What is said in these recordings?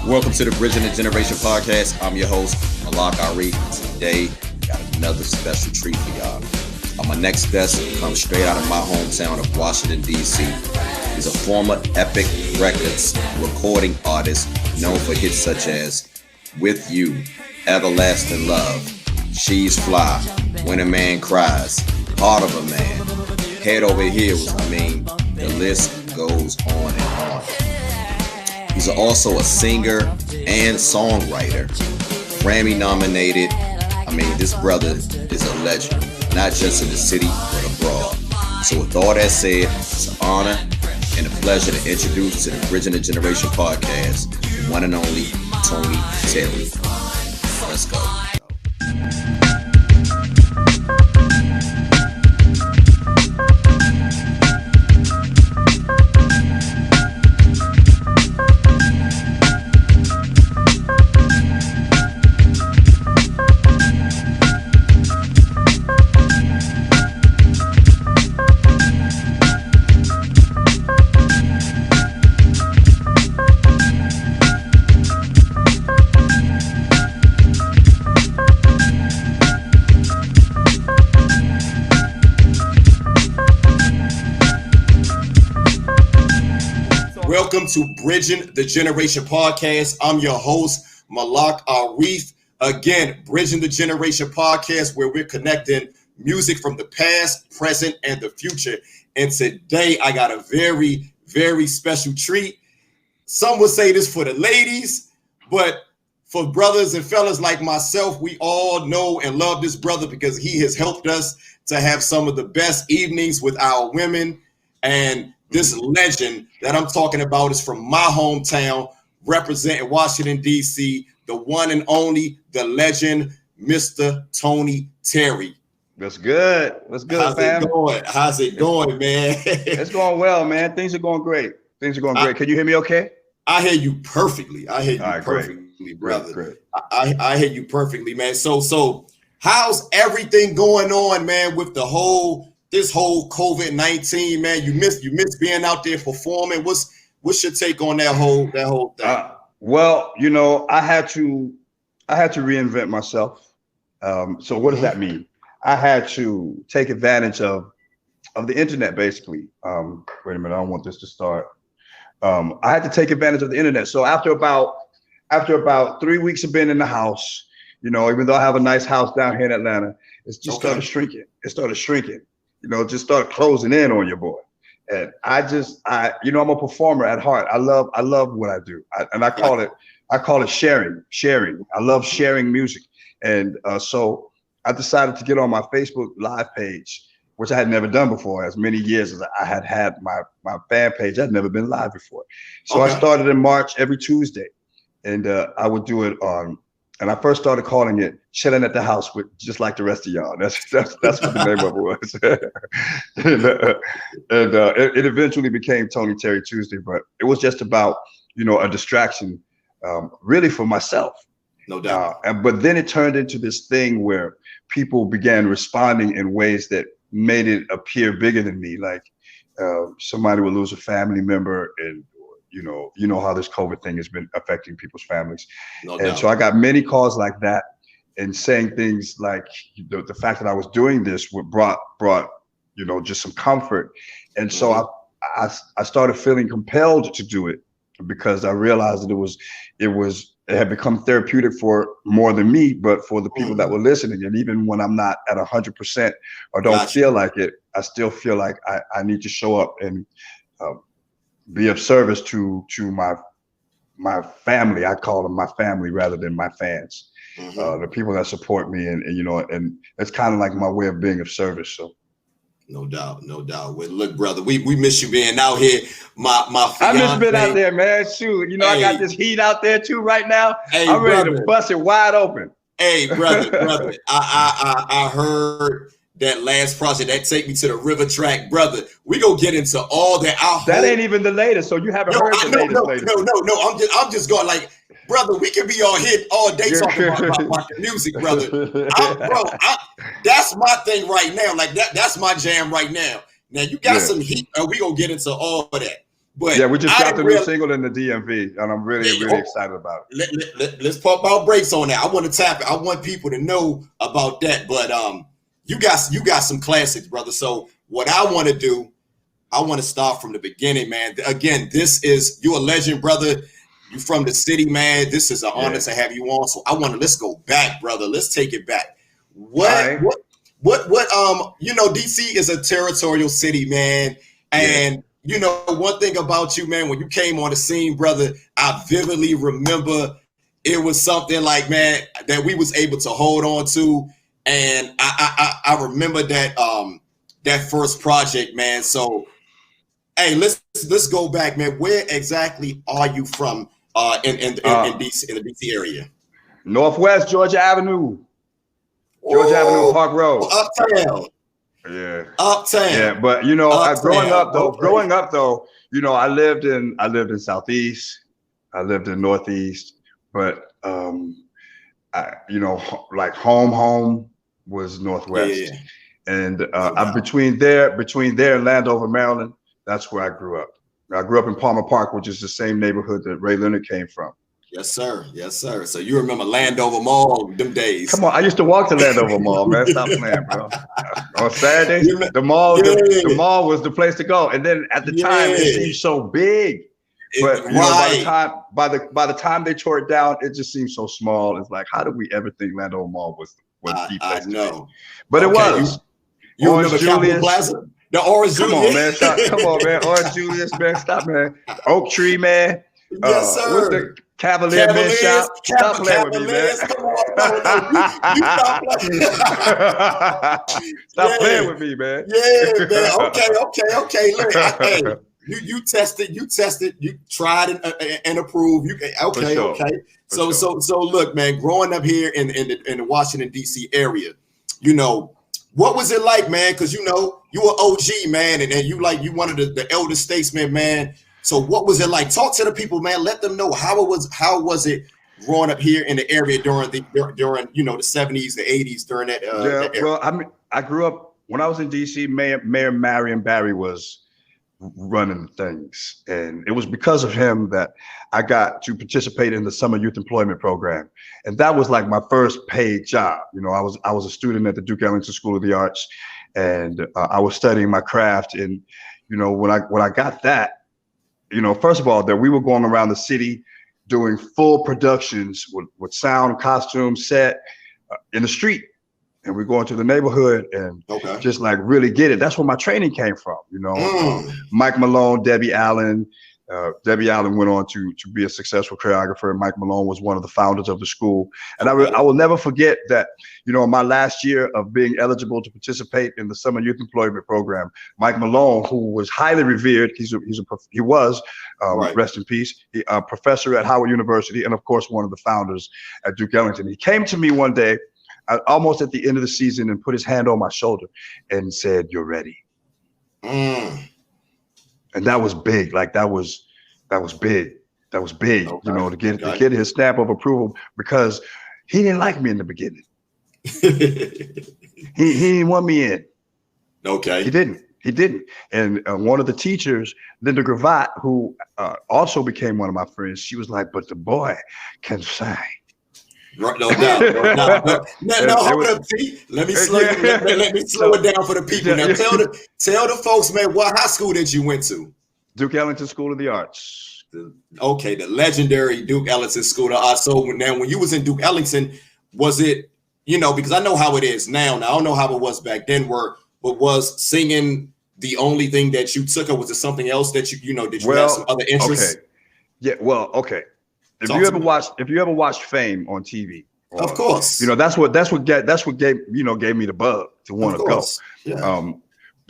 Welcome to the Bridging the Generation podcast. I'm your host, Malak Ari. Today, we got another special treat for y'all. My next guest comes straight out of my hometown of Washington, D.C. He's a former Epic Records recording artist known for hits such as With You, Everlasting Love, She's Fly, When a Man Cries, Heart of a Man, Head Over Heels. The list goes on and on. He's also a singer and songwriter, Grammy nominated. This brother is a legend, not just in the city, but abroad. So with all that said, it's an honor and a pleasure to introduce to the Bridging the Generation podcast, the one and only Tony Terry. Let's go. Welcome to Bridging the Generation podcast. I'm your host, Malak Arif. Again, Bridging the Generation podcast, where we're connecting music from the past, present, and the future. And today, I got a very, very special treat. Some would say this for the ladies, but for brothers and fellas like myself, we all know and love this brother because he has helped us to have some of the best evenings with our women. And this legend that I'm talking about is from my hometown, representing Washington, D.C., the one and only, the legend, Mr. Tony Terry. That's good. What's good, fam? How's it going, man? It's going well, man. Things are going great. Can you hear me okay? I hear you perfectly. I hear you perfectly, brother. Great. I hear you perfectly, man. So how's everything going on, man, with this whole COVID-19, man? You miss being out there performing. What's your take on that whole thing? Well, I had to reinvent myself. So what does that mean? I had to take advantage of the internet, basically. Wait a minute, I don't want this to start. I had to take advantage of the internet. So after about 3 weeks of being in the house, even though I have a nice house down here in Atlanta, it's just started shrinking. It started shrinking. Just started closing in on your boy. And I'm a performer at heart. I love what I do. I call it sharing. I love sharing music. And so I decided to get on my Facebook Live page, which I had never done before. As many years as I had my fan page, I'd never been live before. So I started in March every Tuesday, and I would do it on. And I first started calling it Chilling at the House with just like the rest of y'all. That's what the name of it was. It eventually became Tony Terry Tuesday, but it was just about, a distraction, really for myself. No doubt. But then it turned into this thing where people began responding in ways that made it appear bigger than me. Like somebody would lose a family member, and you know how this COVID thing has been affecting people's families. No doubt. So I got many calls like that, and saying things like the fact that I was doing this brought just some comfort. And so I started feeling compelled to do it because I realized that it had become therapeutic for more than me, but for the people that were listening. And even when I'm not at 100% or don't feel like it, I still feel like I need to show up and be of service to my family. I call them my family rather than my fans. The people that support me, and it's kind of like my way of being of service. So no doubt. Well, look, brother, we miss you being out here. My I miss being out there, man. Shoot, I got this heat out there too right now. I'm ready to bust it wide open. Hey, brother, I heard that last project that take me to the river track, brother. We gonna get into all that. That ain't even the latest, so you haven't heard the latest. No. I'm just going like, brother. We can be all hit all day talking about the music, brother. That's my thing right now. Like that's my jam right now. Now you got some heat, and we gonna get into all of that. But yeah, we just I got the didn't new real- single in the DMV, and I'm really, really excited about it. let's pump our brakes on that. I want to tap it. I want people to know about that. But you got some classics, brother. So what I want to do, I want to start from the beginning, man. Again, you're a legend, brother. You from the city, man. This is an honor to have you on. So let's go back, brother. Let's take it back. What DC is a territorial city, man. And one thing about you, man, when you came on the scene, brother, I vividly remember it was something like, man, that we was able to hold on to. And I remember that first project, man. So hey, let's go back, man. Where exactly are you from in DC, in the DC area? Northwest Georgia Avenue. Georgia Avenue, Park Road. Uptown. Yeah. Uptown. Yeah, but growing up though, I lived in Southeast, I lived in Northeast, but like home was Northwest. Yeah. And I'm between there and Landover, Maryland. That's where I grew up. I grew up in Palmer Park, which is the same neighborhood that Ray Leonard came from. Yes, sir. Yes, sir. So you remember Landover Mall, them days. Come on, I used to walk to Landover Mall, man. Stop playing, bro. On Saturdays, the mall was the place to go. And then at the time, it seemed so big. But by the time they tore it down, it just seemed so small. It's like, how did we ever think Landover Mall was the place to be? But it was. You remember Capitol Plaza? The Orange Julius. Come on, man. Come on, man. Orange Julius, man. Stop, man. Oak Tree, man. Yes, sir. What's the Cavalier Man Shop? Stop playing with me, man. Come on. You stop playing. Stop playing with me, man. Yeah, man. Okay. Look, you tested, you tried and approved. Okay. So look, man, growing up here in the Washington, D.C. area, what was it like, man? Because you were OG, man, and you one of the elder statesmen, man. So what was it like? Talk to the people, man. Let them know how was it growing up here in the area during the 70s, the 80s, during that. That era? Well, I grew up when I was in DC. Mayor Marion Barry was running things, and it was because of him that I got to participate in the summer youth employment program, and that was like my first paid job. I was a student at the Duke Ellington School of the Arts, and I was studying my craft. And when I got that. First of all, that we were going around the city doing full productions with sound, costume, set in the street. And we're going to the neighborhood and just like really get it. That's where my training came from. Mike Malone, Debbie Allen. Debbie Allen went on to be a successful choreographer. Mike Malone was one of the founders of the school. And I will never forget that, in my last year of being eligible to participate in the summer youth employment program, Mike Malone, who was highly revered, he was, rest in peace, a professor at Howard University, and of course, one of the founders at Duke Ellington. He came to me one day, almost at the end of the season, and put his hand on my shoulder and said, "You're ready." And that was big. Like that was big. That was big, to get his stamp of approval, because he didn't like me in the beginning. he didn't want me in. Okay. He didn't. And one of the teachers, Linda Gravatt, who also became one of my friends, she was like, "But the boy can sing." Right, no doubt. Hold up, T. Let me slow it down for the people. Now tell the folks, man, what high school that you went to? Duke Ellington School of the Arts. The legendary Duke Ellington School of the Arts. So now, when you was in Duke Ellington, was it, because I know how it is now. Now I don't know how it was back then. But was singing the only thing that you took, or was it something else that you did you have some other interests? Okay. Yeah. Well, okay. If you ever watched Fame on TV, of course, that's what gave me the bug to want to go. Yeah.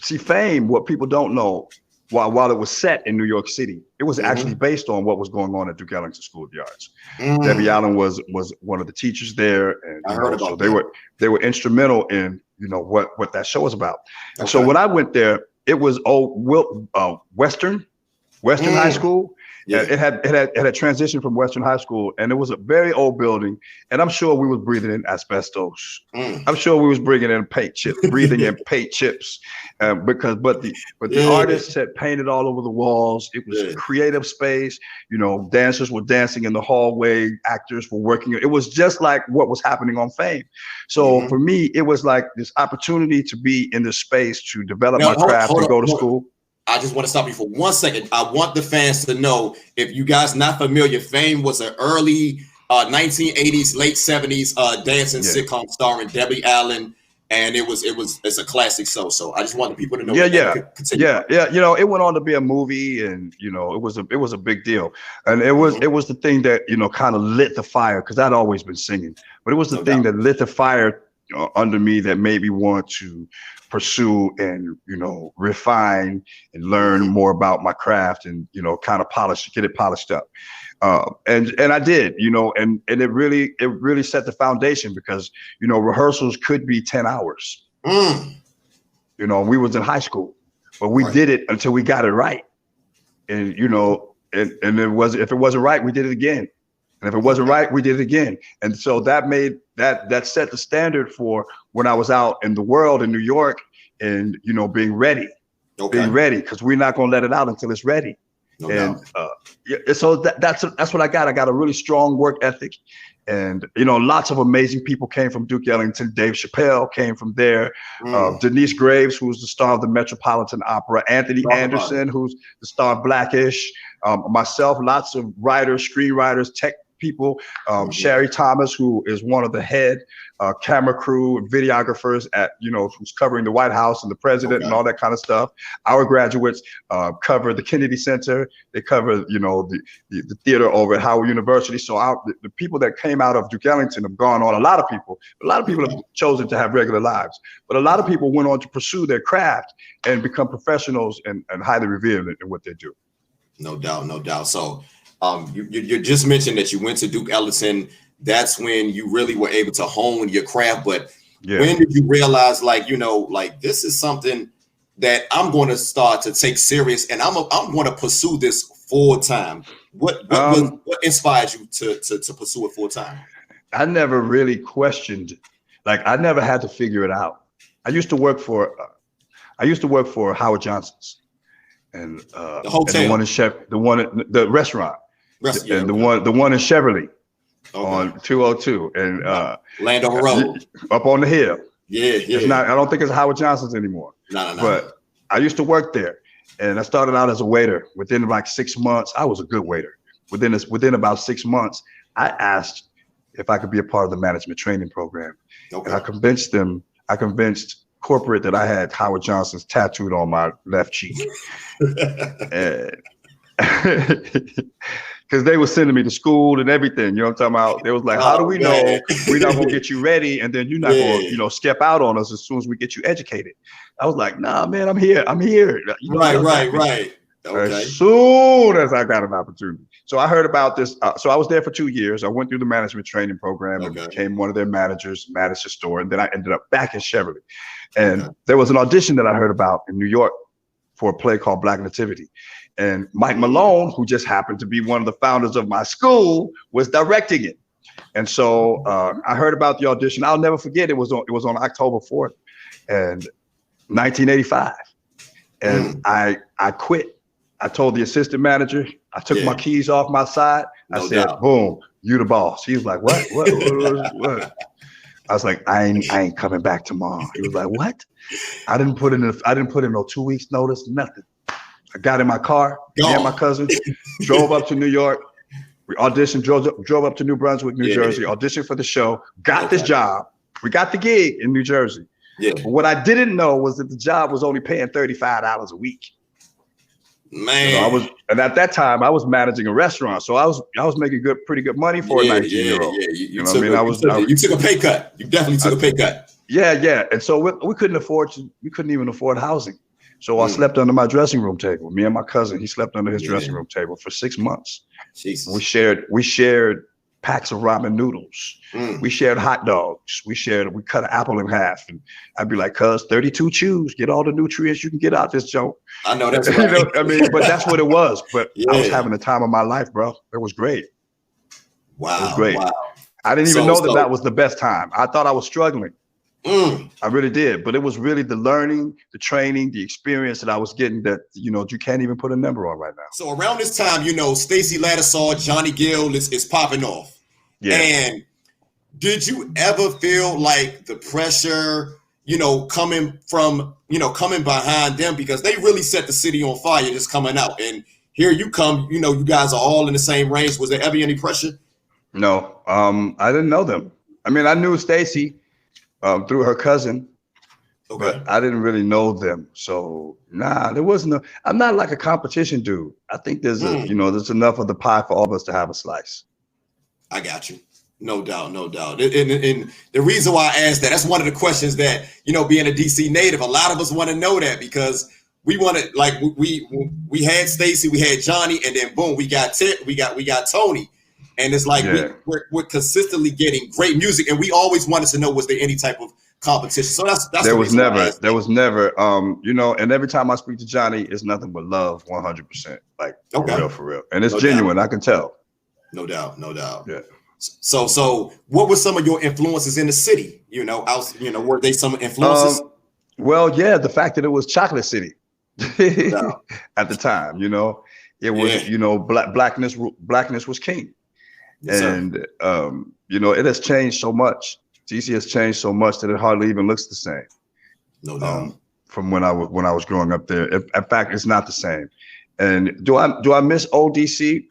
See, Fame, what people don't know, while it was set in New York City, it was actually based on what was going on at Duke Ellington School of the Arts. Debbie Allen was one of the teachers there, and I heard about that. They were instrumental in what that show was about. Okay. And so when I went there, it was Western High School. Yeah. And it had transitioned from Western High School, and it was a very old building. And I'm sure we was breathing in asbestos. I'm sure we was breathing in paint chips, but the artists had painted all over the walls. It was a creative space. You know, dancers were dancing in the hallway, actors were working. It was just like what was happening on Fame. So for me, it was like this opportunity to be in this space to develop my craft and go to school. I just want to stop you for 1 second. I want the fans to know, if you guys not familiar, Fame was an early 1980s, late 70s dancing sitcom starring Debbie Allen, and it's a classic. So I just want the people to know. Yeah. You know, it went on to be a movie, and you know, it was a big deal, and it was the thing that, you know, kind of lit the fire, because I'd always been singing, but it was the thing that lit the fire under me that made me want to pursue and, you know, refine and learn more about my craft, and, you know, kind of get it polished up. And I did, you know, and it really set the foundation, because, you know, rehearsals could be 10 hours. You know, we was in high school, but we did it until we got it right. And, you know, and if it wasn't right, we did it again. And if it wasn't right, we did it again. And so that made that set the standard for when I was out in the world in New York, and, you know, being ready, because we're not going to let it out until it's ready. So that's what I got. I got a really strong work ethic, and, you know, lots of amazing people came from Duke Ellington. Dave Chappelle came from there. Denise Graves, who's the star of the Metropolitan Opera. Anthony Anderson, who's the star of Blackish. Myself, lots of writers, screenwriters, tech people. Sherry Thomas, who is one of the head camera crew and videographers at, you know, who's covering the White House and the president and all that kind of stuff. Our graduates cover the Kennedy Center. They cover, you know, the theater over at Howard University. So the people that came out of Duke Ellington have gone on. A lot of people have chosen to have regular lives, but a lot of people went on to pursue their craft and become professionals and highly revered in what they do. No doubt. So you just mentioned that you went to Duke Ellington. That's when you really were able to hone your craft. But when did you realize, like, you know, like, this is something that I'm going to start to take serious, and I'm going to pursue this full time? What inspired you to pursue it full time? I never really questioned, like, I never had to figure it out. I used to work for Howard Johnson's, and the hotel, and the restaurant. And the one in Cheverly on 202 and Landover Road up on the hill. It's not. I don't think it's Howard Johnson's anymore. No. But I used to work there, and I started out as a waiter. Within like 6 months, I was a good waiter. Within about 6 months, I asked if I could be a part of the management training program, and I convinced corporate that I had Howard Johnson's tattooed on my left cheek. Because they were sending me to school and everything, you know what I'm talking about? They was like, how do we know we're not gonna get you ready, and then you're not gonna, you know, step out on us as soon as we get you educated? I was like, nah, man, I'm here. You know, right. As soon as I got an opportunity. So I heard about this. So I was there for 2 years. I went through the management training program and became one of their managers, managed the store, and then I ended up back in Cheverly. And there was an audition that I heard about in New York for a play called Black Nativity. And Mike Malone, who just happened to be one of the founders of my school, was directing it. And so I heard about the audition. I'll never forget. It was on October 4th, and 1985. And I quit. I told the assistant manager. I took my keys off my side. I said, "Boom, you the boss." He was like, "What?" I was like, I ain't coming back tomorrow. He was like, "What?" I didn't put in no 2 weeks notice, nothing. I got in my car, me and my cousin, drove up to New York. We auditioned, drove up to New Brunswick, New Jersey, auditioned for the show, got this job. We got the gig in New Jersey. But what I didn't know was that the job was only paying $35 a week. Man, you know, and at that time I was managing a restaurant, so I was making pretty good money for a 19-year-old. You know what I mean? You took a pay cut. You definitely took a pay cut. Yeah. And so we couldn't even afford housing. So I slept under my dressing room table. Me and my cousin, he slept under his dressing room table for 6 months. Jesus. We shared packs of ramen noodles. We shared hot dogs. We cut an apple in half. And I'd be like, cuz 32 chews, get all the nutrients you can get out this joke. I know that's right. You know, I mean, but that's what it was. But Yeah. I was having the time of my life, bro. It was great. Wow. It was great. Wow. I didn't even know that was the best time. I thought I was struggling. I really did. But it was really the learning, the training, the experience that I was getting that, you know, you can't even put a number on right now. So around this time, you know, Stacey Lattisaw, Johnny Gill is popping off. Yeah. And did you ever feel like the pressure, you know, coming behind them, because they really set the city on fire just coming out, and here you come, you know, you guys are all in the same range. Was there ever any pressure? No. I didn't know them. I mean, I knew Stacey through her cousin, but I didn't really know them. So there wasn't I'm not like a competition dude. I think there's there's enough of the pie for all of us to have a slice. I got you. No doubt, no doubt. And the reason why I asked that's one of the questions that, you know, being a DC native, a lot of us want to know that, because we wanted, like, we had Stacey, we had Johnny, and then boom, we got Tony. And it's like we're consistently getting great music, and we always wanted to know, was there any type of competition? So that's there was never you know, and every time I speak to Johnny, it's nothing but love, 100%, like for real, and it's genuine. I can tell. No doubt. Yeah. So what were some of your influences in the city? You know, were they some influences? Well, yeah, the fact that it was Chocolate City at the time, you know, it was, you know, blackness was king. Yes, and you know, it has changed so much. DC has changed so much that it hardly even looks the same. No doubt. From when I was growing up there. In fact, it's not the same. And do I miss old DC?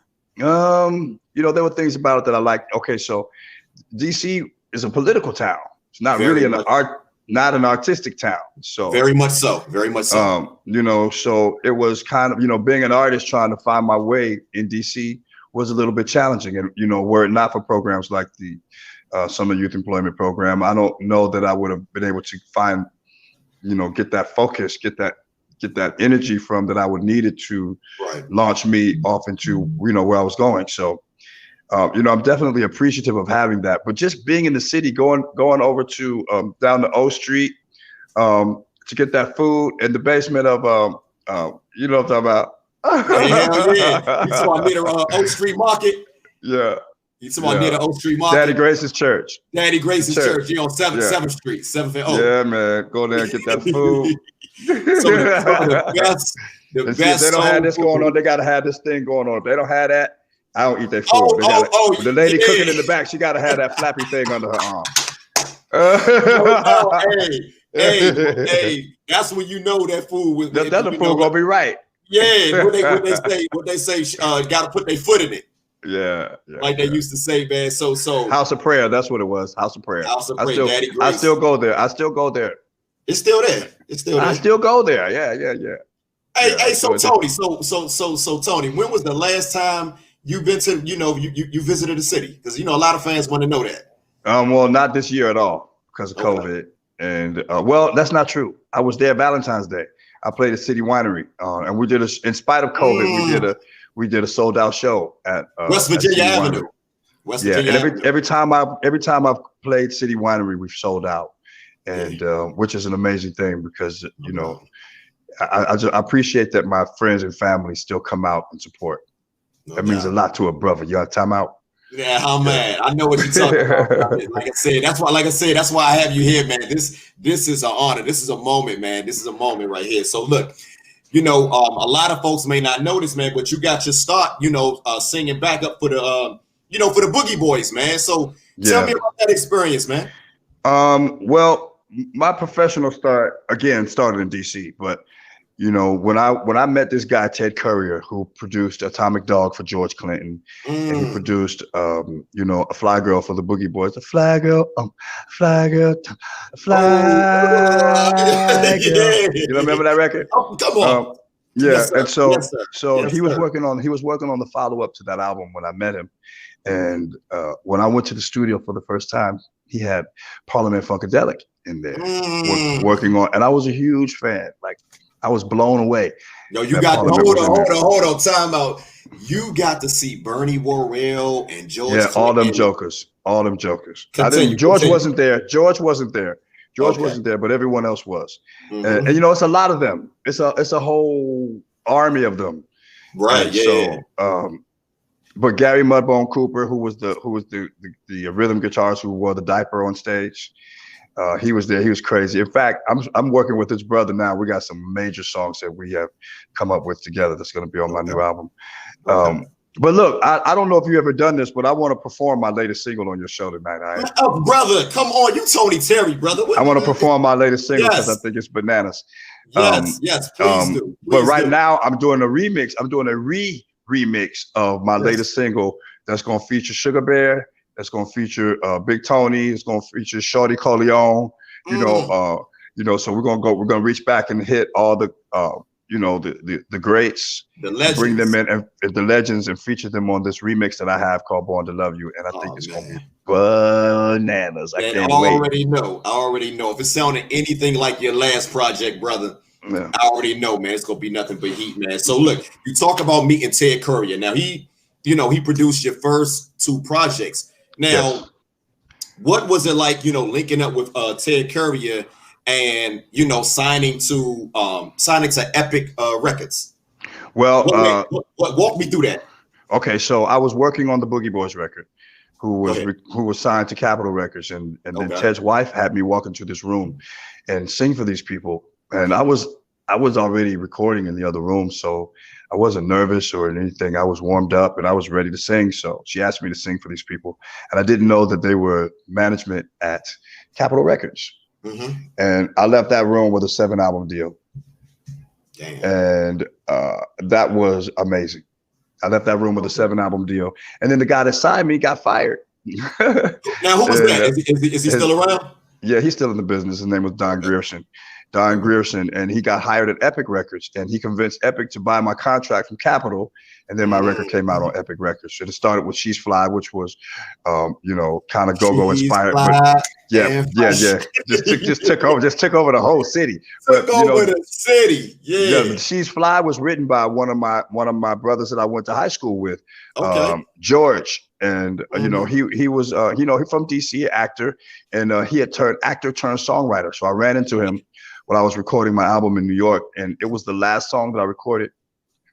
You know, there were things about it that I liked. Okay, so DC is a political town. It's not really not an artistic town. So very much so. You know, so it was kind of, you know, being an artist trying to find my way in DC was a little bit challenging. And, you know, were it not for programs like the Summer Youth Employment Program, I don't know that I would have been able to find, you know, get that focus, get that energy from that I would need it to launch me off into, you know, where I was going. So, you know, I'm definitely appreciative of having that, but just being in the city, going over to down to O Street to get that food in the basement of, you know what I'm talking about? Hell yeah. You saw near the O Street Market? Yeah. You saw near the O Street Market? Daddy Grace's church. Daddy Grace's church. You on 7th Street, 7th and O. Yeah, man. Go there and get that food. So the best. If they don't have this going on, they got to have this thing going on. If they don't have that, I don't eat their food. The lady cooking in the back, she got to have that flappy thing under her arm. Hey, that's when you know that food was. That food gonna be right. Yeah, what they say, got to put their foot in it. Yeah, like they used to say, man. So House of Prayer, that's what it was. House of Prayer. Daddy Grace. I still go there. It's still there. I still go there. Yeah. Hey, so Tony, so Tony, when was the last time you've been to, you know, you visited the city? Because, you know, a lot of fans want to know that. Well, not this year at all because of COVID. And well, that's not true. I was there Valentine's Day. I played at City Winery, and we did in spite of COVID, we did a sold out show at West Virginia Avenue. Every time I've played City Winery, we've sold out, and which is an amazing thing because you know, I appreciate that my friends and family still come out and support. That means a lot to a brother. You got time out. Yeah, I'm mad. I know what you're talking about. Like I said, that's why I have you here, man. This is an honor. This is a moment, man. This is a moment right here. So look, you know, a lot of folks may not know this, man, but you got your start, you know, singing back up for the, you know, for the Boogie Boys, man. So tell me about that experience, man. Well, my professional start again started in DC, but you know, when I met this guy, Ted Courier, who produced Atomic Dog for George Clinton, and he produced, you know, A Fly Girl for the Boogie Boys. A fly girl, fly girl, fly girl. You remember that record? Oh, come on. Yeah, and so he was working on the follow up to that album when I met him, and when I went to the studio for the first time, he had Parliament Funkadelic in there working on, and I was a huge fan. Like, I was blown away. No, you got hold on, time out. you got to see Bernie Worrell and George. Yeah, all them and jokers. All them jokers. Continue, George continue. wasn't there. George wasn't there. George Okay. wasn't there, but everyone else was. Mhm. And you know, it's a lot of them. It's a whole army of them. Right. And Yeah. so, but Gary Mudbone Cooper, who was the rhythm guitarist who wore the diaper on stage, he was there. He was crazy. In fact, I'm working with his brother now. We got some major songs that we have come up with together that's going to be on my new album. Okay. But look, I don't know if you ever done this, but I want to perform my latest single on your show tonight. Oh, brother, come on, you Tony Terry, brother. I want to perform my latest single because Yes. I think it's bananas. Yes, please do. But Please right do. now, I'm doing a remix. I'm doing a remix of my latest single that's going to feature Sugar Bear. That's going to feature Big Tony. It's going to feature Shorty Corleone. You know. So we're gonna reach back and hit all the the greats, the legends. bring them in and the legends and feature them on this remix that I have called Born to Love You. And I think it's gonna be bananas. I can't wait. I already know. If it sounded anything like your last project, brother, I already know, man. It's gonna be nothing but heat, man. So look, you talk about meeting Ted Courier. Now he produced your first two projects. Now, what was it like, linking up with Ted Courier and signing to Epic Records? Well, walk me through that. Okay, so I was working on the Boogie Boys record, who was signed to Capitol Records, and then Ted's wife had me walk into this room and sing for these people, and I was already recording in the other room, so I wasn't nervous or anything. I was warmed up and I was ready to sing. So she asked me to sing for these people, and I didn't know that they were management at Capitol Records. Mm-hmm. And I left that room with a 7-album deal. Damn. And that was amazing. I left that room with a 7-album deal, and then the guy that signed me got fired. Now, who was that? Is he still around? Yeah, he's still in the business. His name was Don Grierson. Don Grierson, and he got hired at Epic Records, and he convinced Epic to buy my contract from Capitol, and then my record came out on Epic Records. So it started with She's Fly, which was, kind of go-go inspired. But just took over the whole city. Took over the city. Yeah. She's Fly was written by one of my brothers that I went to high school with, George. And he was he's from DC, actor, and he had turned actor turned songwriter. So I ran into him when I was recording my album in New York, and it was the last song that I recorded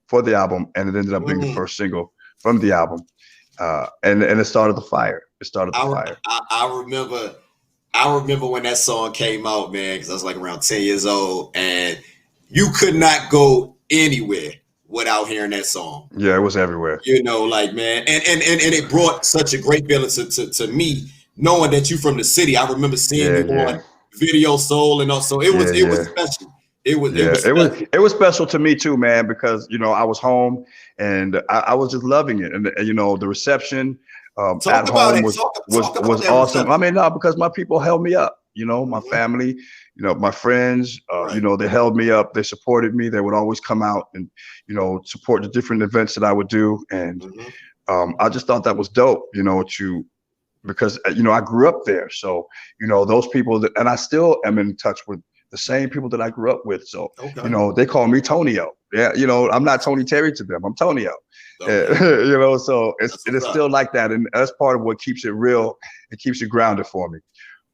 for the album, and it ended up being the first single from the album, and it started the fire. It started the fire. I remember when that song came out, man, because I was like around 10 years old, and you could not go anywhere without hearing that song. Yeah, it was everywhere. Man, and it brought such a great feeling to me, knowing that you from the city. I remember seeing you on Video Soul, and also it was special. It was special to me too, man, because I was home and I was just loving it, and the reception at home was awesome. I mean, because my people held me up. My family, my friends, they held me up. They supported me. They would always come out and, support the different events that I would do. And I just thought that was dope, because I grew up there. So, those people and I still am in touch with the same people that I grew up with. So, they call me Tonio. Yeah. I'm not Tony Terry to them. I'm Tonio. Okay. So it is still like that. And that's part of what keeps it real. It keeps it grounded for me.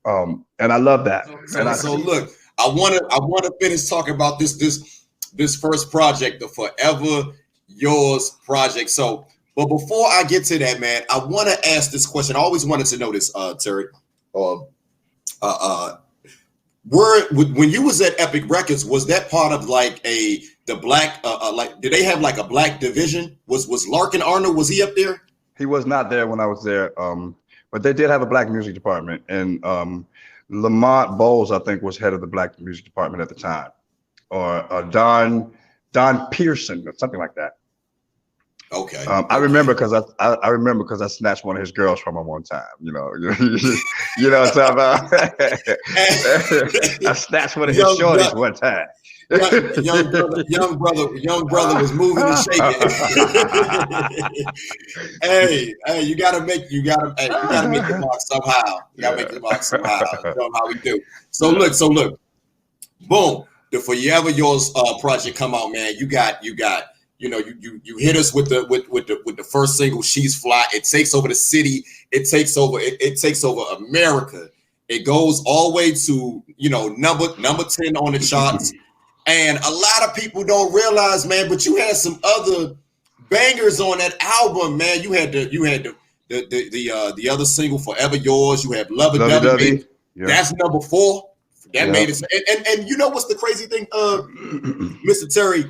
And I love that. So look, I want to finish talking about this first project, the Forever Yours project. So, but before I get to that, man, I want to ask this question. I always wanted to know this, Terry. When you was at Epic Records, was that part of like the black did they have like a black division? Was Larkin Arnold, was he up there? He was not there when I was there. But they did have a black music department, and Lamont Bowles, I think, was head of the black music department at the time, or Don Pearson or something like that. Okay. I remember because I snatched one of his girls from him one time. You know what I'm talking about? I snatched one of his shorties one time. Young brother was moving and shaking. hey, you gotta make the mark somehow. You gotta make the mark somehow. Show them how we do. So look, boom. The Forever Yours project come out, man. You got you hit us with the first single, She's Fly. It takes over the city. It takes over America. It goes all the way to, number 10 on the charts. And a lot of people don't realize, man, but you had some other bangers on that album, man. You had the other single, Forever Yours. You have Lovey Dovey. Yeah. That's number 4. That made it. And you know what's the crazy thing, Mr. Terry?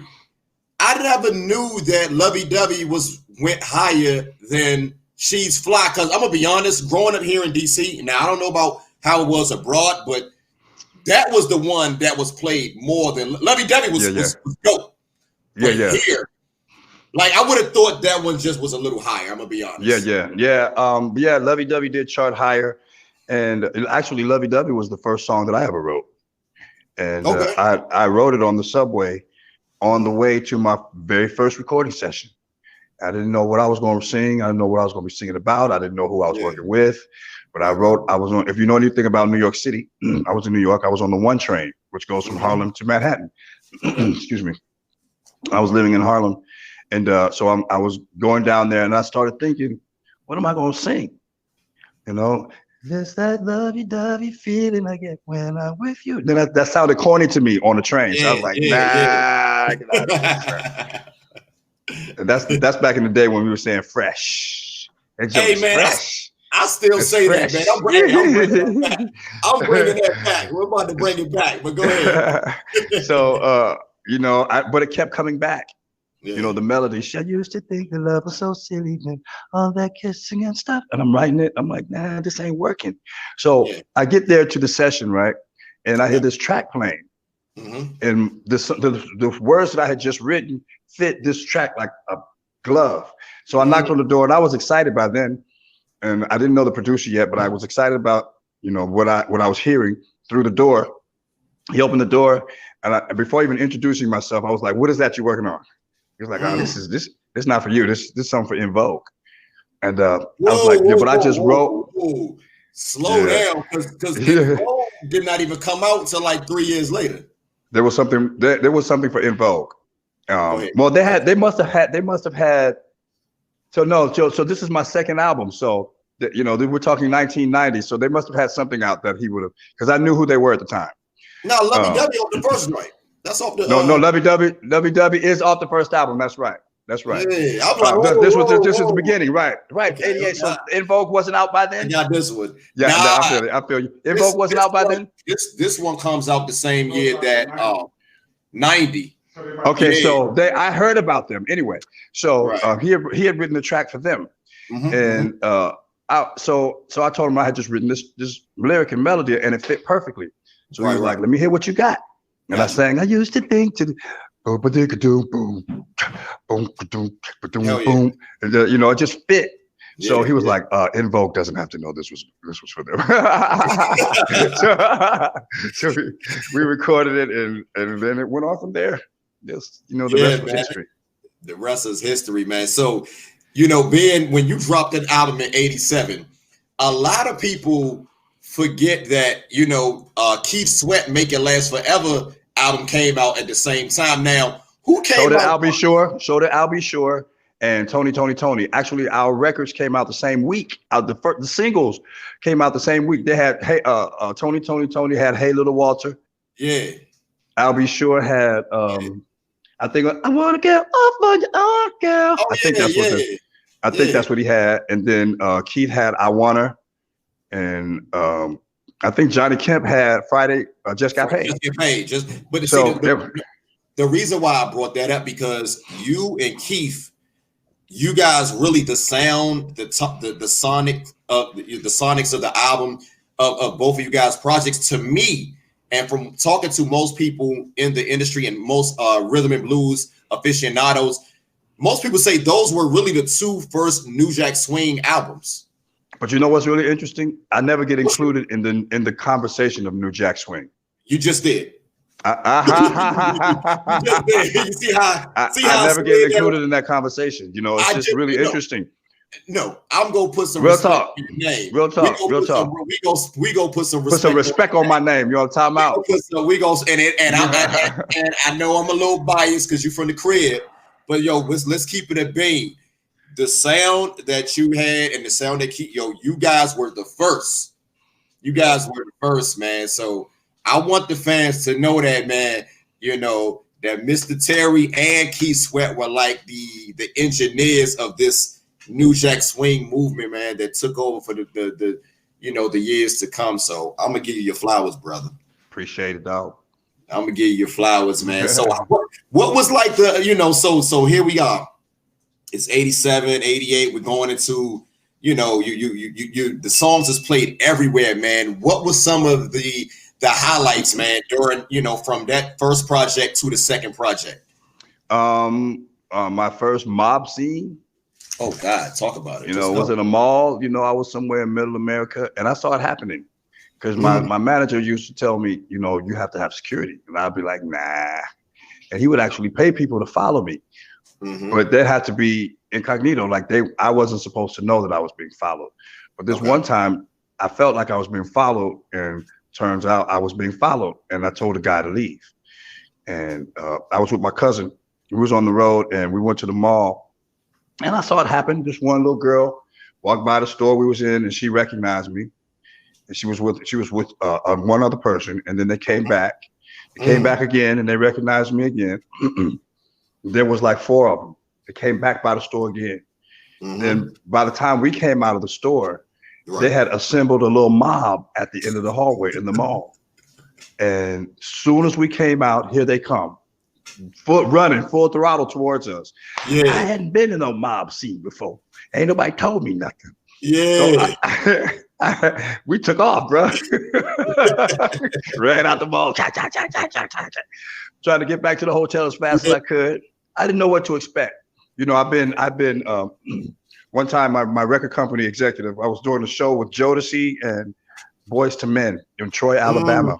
I never knew that Lovey Dovey went higher than She's Fly. Because I'm gonna be honest, growing up here in DC, now I don't know about how it was abroad, but that was the one that was played more than Lovey Dovey was dope. Here, like I would have thought that one just was a little higher. I'm gonna be honest. Yeah. Lovey Dovey did chart higher, and actually, Lovey Dovey was the first song that I ever wrote, and I wrote it on the subway on the way to my very first recording session. I didn't know what I was going to sing. I didn't know what I was going to be singing about. I didn't know who I was working with. But if you know anything about New York City, I was in New York. I was on the 1 train, which goes from Harlem to Manhattan. Excuse me. I was living in Harlem. And so I was going down there and I started thinking, what am I going to sing? Just that lovey-dovey feeling I get when I'm with you. Then that sounded corny to me on the train. So I was like, And that's back in the day when we were saying fresh. Hey, man. Fresh. I still say fresh. That, man. I'm bringing that back. We're about to bring it back, but go ahead. So, but it kept coming back. Yeah. The melody. I used to think the love was so silly and all that kissing and stuff. And I'm writing it. I'm like, nah, this ain't working. So I get there to the session, right? And I hear this track playing. Mm-hmm. And the words that I had just written fit this track like a glove. So I knocked on the door and I was excited by then. And I didn't know the producer yet, but I was excited about, what I was hearing through the door. He opened the door, and before even introducing myself, I was like, "What is that you're working on?" He was like, "Oh, this is not for you. This is something for In Vogue." And I was like, "Yeah, but I just wrote." Slow down, because In Vogue did not even come out until like 3 years later. There was something. There was something for In Vogue. Well, they must have had. So this is my second album. So we're talking 1990. So they must have had something out that he would have, because I knew who they were at the time. No, Lovey Dovey off the first joint. That's off the. No, Lovey Dovey is off the first album. That's right. Yeah, I'm like, this is the beginning, right? 88. So In Vogue wasn't out by then. Yeah, this one. Yeah, I feel you. In Vogue wasn't out by then. This one comes out the same year that 90. Okay, so I heard about them anyway. So he had written the track for them, and so I told him I had just written this lyric and melody, and it fit perfectly. So he was like, "Let me hear what you got." And I sang, "I used to think to boom, boom, boom, boom." It just fit. So he was like, In Vogue doesn't have to know this was for them. so we recorded it, and then it went on from there. The rest was history. The rest is history, man. So, when you dropped that album in 87, a lot of people forget that, Keith Sweat Make It Last Forever album came out at the same time. Now, who came out? So did I'll Be Sure and Tony. Actually, our records came out the same week. The singles came out the same week. They had Tony had Hey Little Walter. Yeah. I'll Be Sure had I think I want to get off on your arm, girl. I think that's what he had. And then Keith had I Wanna, and I think Johnny Kemp had Friday Just Got Paid. The reason why I brought that up, because you and Keith, you guys really the sound, the sonics of the album of both of you guys' projects to me. And from talking to most people in the industry and most rhythm and blues aficionados, most people say those were really the 2 first New Jack Swing albums. But you know what's really interesting? I never get included in the conversation of New Jack Swing. You just did. You see how I never get included in that conversation. It's just really interesting. No, I'm gonna put some real talk. In your name. Real talk. We go put some respect on my name. You're on timeout. And I know I'm a little biased because you're from the crib, But yo, let's keep it a beam. The sound that you had and the sound that you guys were the first. You guys were the first, man. So I want the fans to know that, man. That Mr. Terry and Keith Sweat were like the engineers of this New Jack Swing movement, man, that took over for the years to come. So I'm gonna give you your flowers, brother. Appreciate it, dog. I'm gonna give you your flowers, man. So what was like so here we are. It's 87, 88. We're going into, the songs is played everywhere, man. What was some of the highlights, man, during, from that first project to the second project? My first mob scene. Oh God, talk about it. Was in a mall. I was somewhere in middle America, and I saw it happening because my manager used to tell me, you have to have security, and I'd be like, nah, and he would actually pay people to follow me. But that had to be incognito. Like I wasn't supposed to know that I was being followed. But this one time I felt like I was being followed, and turns out I was being followed. And I told the guy to leave. And I was with my cousin. We was on the road and we went to the mall, and I saw it happen. This one little girl walked by the store we was in, and she recognized me. And she was with one other person. And then they came back. They came back again, and they recognized me again. There was like 4 of them. They came back by the store again. Then by the time we came out of the store, they had assembled a little mob at the end of the hallway in the mall. And as soon as we came out, here they come, running full throttle towards us. Yeah. I hadn't been in a mob scene before. Ain't nobody told me nothing. Yeah. So we took off, bro. Ran out the mall. Trying to get back to the hotel as fast as I could. I didn't know what to expect. I've been one time my record company executive, I was doing a show with Jodeci and Boys to Men in Troy, Alabama.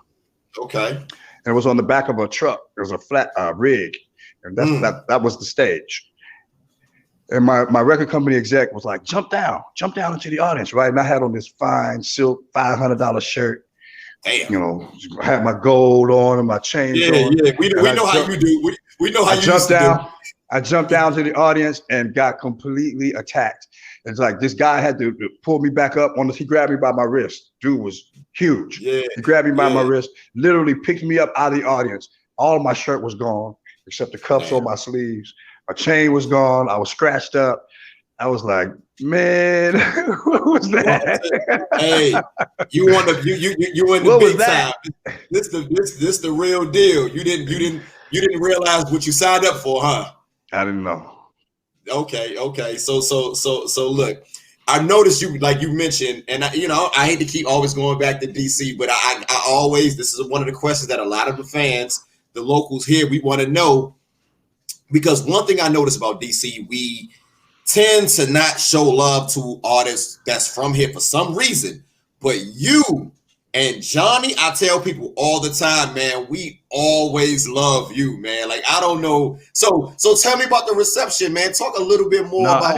Okay. And it was on the back of a truck. There was a flat rig, and that was the stage. And my record company exec was like, jump down into the audience, right? And I had on this fine silk $500 shirt. Damn. I had my gold on and my chain on. Yeah. We know how you do. We know how you jumped down. I jumped down to the audience and got completely attacked. It's like this guy had to pull me back up. He grabbed me by my wrist. Dude was huge. Yeah. He grabbed me by my wrist, literally picked me up out of the audience. All of my shirt was gone except the cuffs on my sleeves. My chain was gone. I was scratched up. I was like, man, what was that? Hey, you in the big time. This the real deal. You didn't realize what you signed up for, huh? I didn't know. Okay. So look, I noticed you, like you mentioned, and I hate to keep always going back to DC, but I always, this is one of the questions that a lot of the fans, the locals here, we want to know, because one thing I noticed about DC, we tend to not show love to artists that's from here for some reason, but you and Johnny, I tell people all the time, man, we always love you, man. Like, I don't know. So tell me about the reception, man. Talk a little bit more about.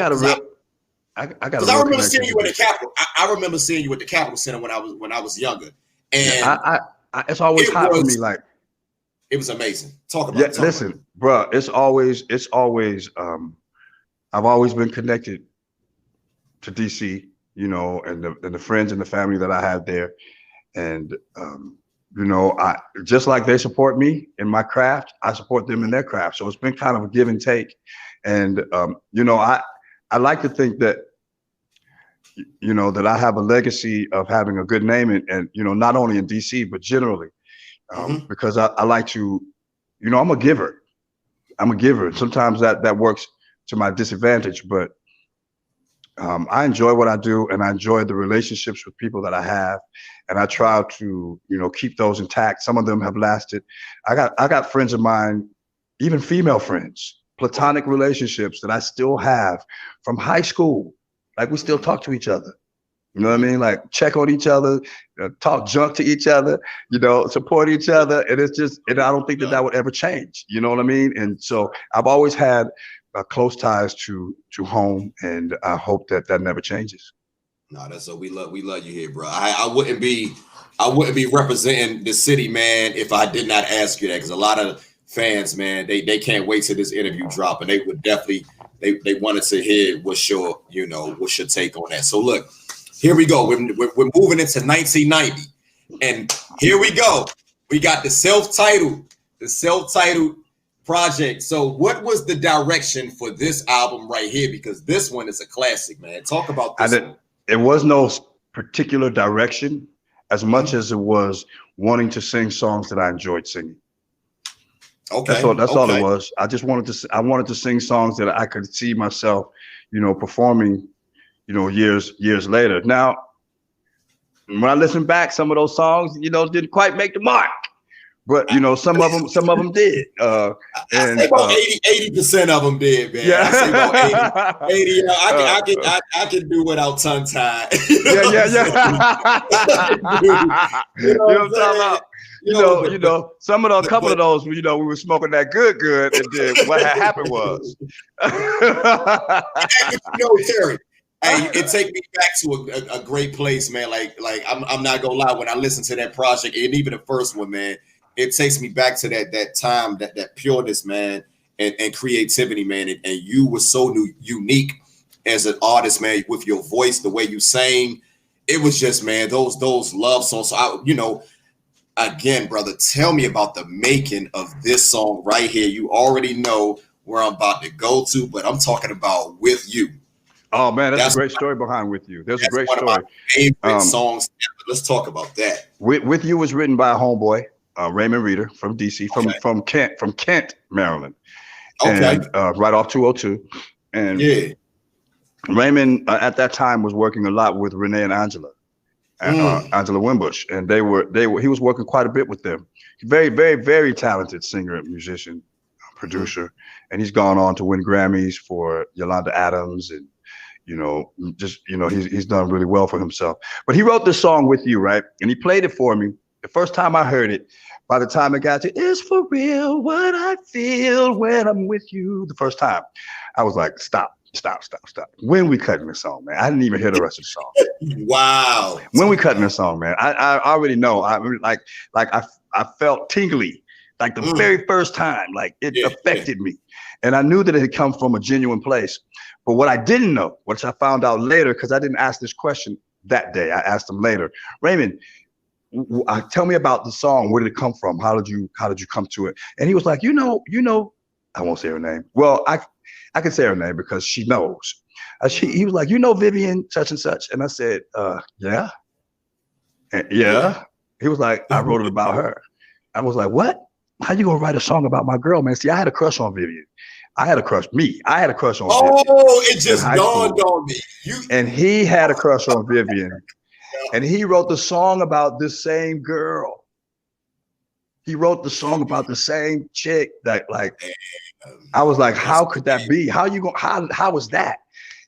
I remember seeing you at the Capitol. I remember seeing you at the Capitol Center when I was younger, and it's always hot for me. Like, it was amazing. Talk about it. Listen, bro. It's always. I've always been connected to DC, and the friends and the family that I have there. And, I just like they support me in my craft, I support them in their craft. So it's been kind of a give and take. And, I like to think that, that I have a legacy of having a good name and not only in DC, but generally, because I like to, I'm a giver. Sometimes that works to my disadvantage, but I enjoy what I do, and I enjoy the relationships with people that I have, and I try to, keep those intact. Some of them have lasted. I got friends of mine, even female friends, platonic relationships that I still have from high school. Like, we still talk to each other. You know what I mean? Like, check on each other, talk junk to each other, support each other. And it's just, and I don't think that would ever change. You know what I mean? And so I've always had close ties to home, and I hope that never changes. No, that's so we love you here, bro. I wouldn't be representing the city, man, if I did not ask you that, because a lot of fans, man, they can't wait till this interview drop, and they would definitely they wanted to hear what's your take on that. So look, here we go. We're moving into 1990, and here we go. We got the self-titled project. So what was the direction for this album right here? Because this one is a classic, man. Talk about this. It was no particular direction as much as it was wanting to sing songs that I enjoyed singing. Okay. That's all it was. I just wanted to sing songs that I could see myself, performing, years later. Now, when I listen back, some of those songs, didn't quite make the mark. But some of them did. And about 80% of them did, man. Yeah. I say about 80. I can do without tongue tied. Yeah. You know what I'm talking about? Some of those, couple of those, we were smoking that good, and then what had happened was, Terry. Hey, it take me back to a great place, man. Like I'm not gonna lie, when I listen to that project, and even the first one, man, it takes me back to that time, that pureness, man, and creativity, man. And you were so unique as an artist, man, with your voice, the way you sang. It was just, man, those love songs. So again, brother, tell me about the making of this song right here. You already know where I'm about to go to, but I'm talking about With You. Oh man, that's a great story behind With You. There's a great story. Of my favorite songs. Let's talk about that. With You was written by a homeboy, Raymond Reeder from DC, from Kent, Maryland. Okay. And, right off 202. And yeah. Raymond at that time was working a lot with Renee and Angela, Angela Wimbush, and he was working quite a bit with them. Very, very, very talented singer and musician, producer, and he's gone on to win Grammys for Yolanda Adams, and he's done really well for himself. But he wrote this song With You, right? And he played it for me. The first time I heard it, by the time it got to "It's for real what I feel when I'm with you," the first time, I was like, stop. When we cutting this song, man? I didn't even hear the rest of the song. Wow. When we cutting this song, man? I already know. I felt tingly, like the very first time, like it affected me. And I knew that it had come from a genuine place. But what I didn't know, which I found out later, because I didn't ask this question that day, I asked him later, Raymond, tell me about the song. Where did it come from? How did you come to it? And he was like, I won't say her name. Well, I can say her name because she knows. He was like, Vivian such and such. And I said, yeah. And, yeah. He was like, I wrote it about her. I was like, what? How you gonna write a song about my girl, man? See, I had a crush on Vivian. I had a crush on Vivian. Oh, it just dawned on me. And he had a crush on Vivian. And he wrote the song about this same girl. He wrote the song about the same chick that, like, I was like, how could that be? How was that?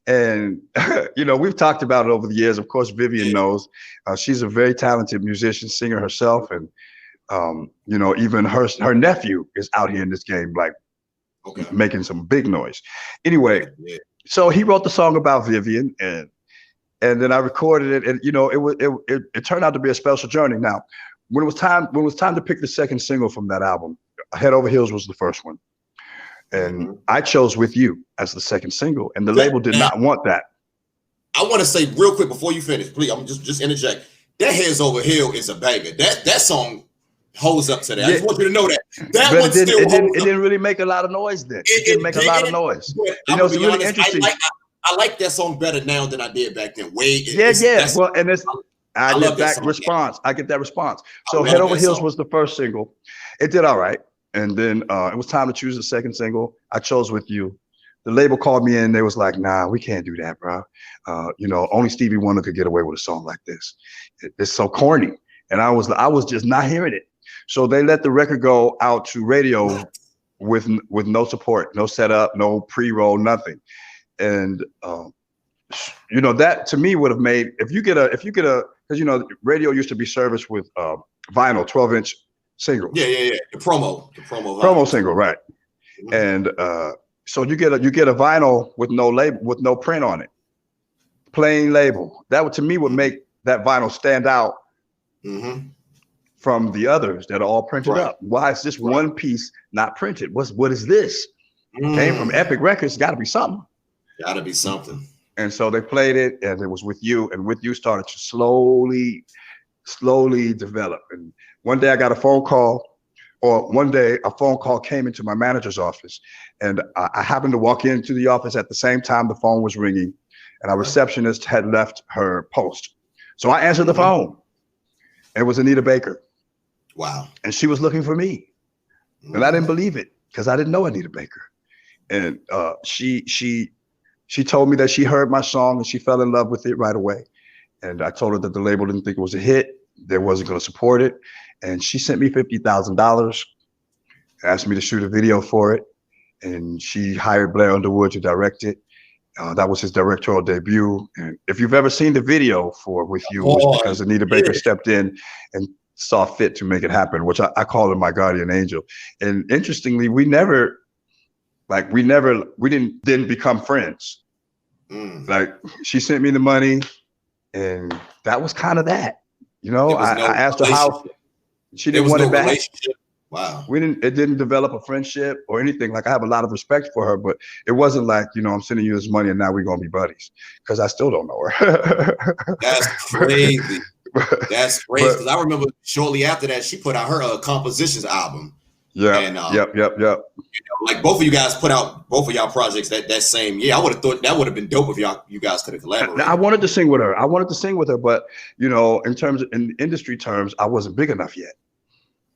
And, we've talked about it over the years. Of course, Vivian knows. She's a very talented musician, singer herself. And, even her nephew is out here in this game, like, making some big noise. Anyway, so he wrote the song about Vivian, and then I recorded it, and it turned out to be a special journey. Now, when it was time to pick the second single from that album, Head Over Heels was the first one, and I chose With You as the second single, and the label did not want that. I want to say real quick before you finish, please. I'm just interject. That Heads Over Heels is a banger. That song holds up to that. I just want you to know that. That one still holds up. It didn't really make a lot of noise then. It didn't make a lot of noise. It's really interesting. I like that song better now than I did back then. Well, and I get that response. So Head Over Heels was the first single. It did all right. And then it was time to choose the second single. I chose With You. The label called me in. They was like, nah, we can't do that, bro. Only Stevie Wonder could get away with a song like this. It's so corny. And I was just not hearing it. So they let the record go out to radio with no support, no setup, no pre-roll, nothing. And that to me would have made, if you get a because radio used to be serviced with vinyl 12-inch singles. Yeah. The promo single, right? And so you get a vinyl with no label, with no print on it, plain label. That would, to me, would make that vinyl stand out from the others that are all printed Right. up. Why is this one piece not printed? What is this? Came from Mm. Epic Records. Got to be something. Gotta be something. And so they played it, and it was With You, and With You started to slowly develop. And one day I got a phone call, or one day a phone call came into my manager's office, and I happened to walk into the office at the same time the phone was ringing, and our receptionist had left her post. So I answered the phone. It was Anita Baker. Wow. And she was looking for me. And I didn't believe it because I didn't know Anita Baker. And she told me that she heard my song and she fell in love with it right away. And I told her that the label didn't think it was a hit. They wasn't going to support it. And she sent me $50,000, asked me to shoot a video for it. And she hired Blair Underwood to direct it. That was his directorial debut. And if you've ever seen the video for With You, it's because Anita Baker stepped in and saw fit to make it happen, which I call her my guardian angel. And interestingly, we didn't become friends. Like, she sent me the money, and that was kind of that. You know, I asked her how she didn't want it back. Wow. It didn't develop a friendship or anything. Like, I have a lot of respect for her, but it wasn't like, you know, I'm sending you this money and now we're going to be buddies, because I still don't know her. That's crazy. That's crazy. Because I remember shortly after that, she put out her compositions album. Yeah. And, yep. You know, like both of you guys put out both of y'all projects that same year. I would have thought that would have been dope if you guys could have collaborated. I wanted to sing with her. But, you know, in industry terms, I wasn't big enough yet.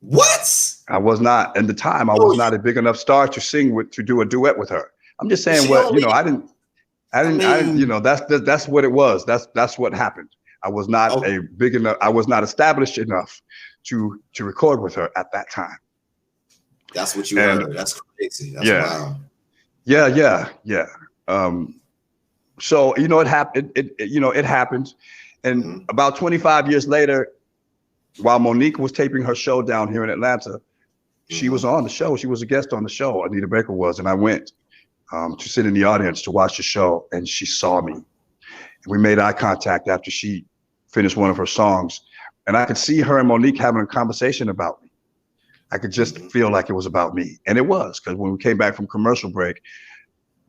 What? I was not. At the time, I was not a big enough star to do a duet with her. I'm just saying I didn't, you know, that's what it was. That's what happened. I was not I was not established enough to record with her at that time. That's what you heard. That's crazy. That's wild. Yeah. So, you know, it happened. It happened. And about 25 years later, while Monique was taping her show down here in Atlanta, she was on the show. She was a guest on the show. Anita Baker was, and I went to sit in the audience to watch the show, and she saw me. And we made eye contact after she finished one of her songs, and I could see her and Monique having a conversation about me. I could just feel like it was about me, and it was, because when we came back from commercial break,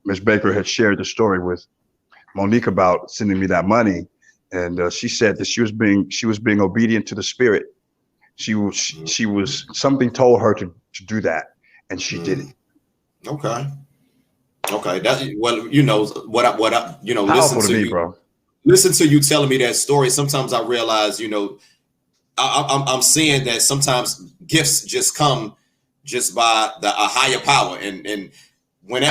Ms. Baker had shared the story with Monique about sending me that money. And she said that she was being obedient to the spirit. She was something told her to do that, and she did it. Okay. That's, well, you know what I you know, powerful to me, bro. Listen to you telling me that story. Sometimes I realize, you know, I'm seeing that sometimes gifts just come just by a higher power, and when it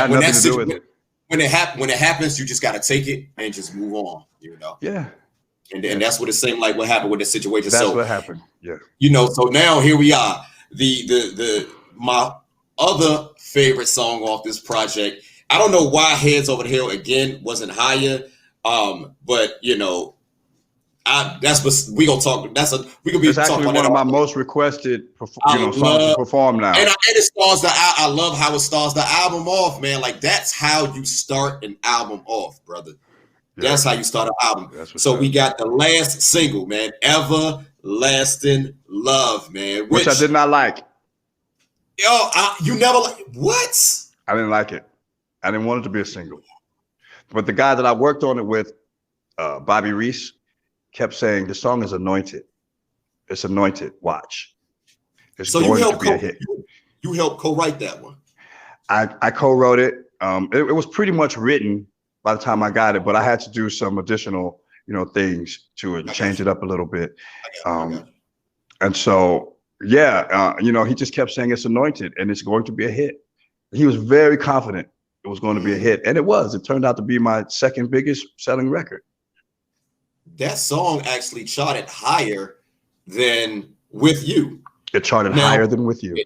happens, you just got to take it and just move on. You know. Yeah. And that's what it seemed like what happened with the situation. That's what happened. Yeah. You know, so now here we are. My other favorite song off this project. I don't know why Heads Over the Hill again wasn't higher. But you know, that's what we gonna talk. It's actually one of my most requested songs to perform now. And it starts I love how it starts the album off, man. Like, that's how you start an album off, brother. That's how you start an album. So we got the last single, man, Everlasting Love, man. Which I did not like. Yo, you never like what? I didn't like it. I didn't want it to be a single. But the guy that I worked on it with, Bobby Reese, kept saying the song is anointed. It's anointed. Watch. It's so going to be a hit. You helped co-write that one. I co-wrote it. It was pretty much written by the time I got it, but I had to do some additional, you know, things to it, change it up a little bit. And so, you know, he just kept saying it's anointed and it's going to be a hit. He was very confident it was going to be a hit, and it was. It turned out to be my second biggest selling record. That song actually charted higher than With You. It charted higher than With You.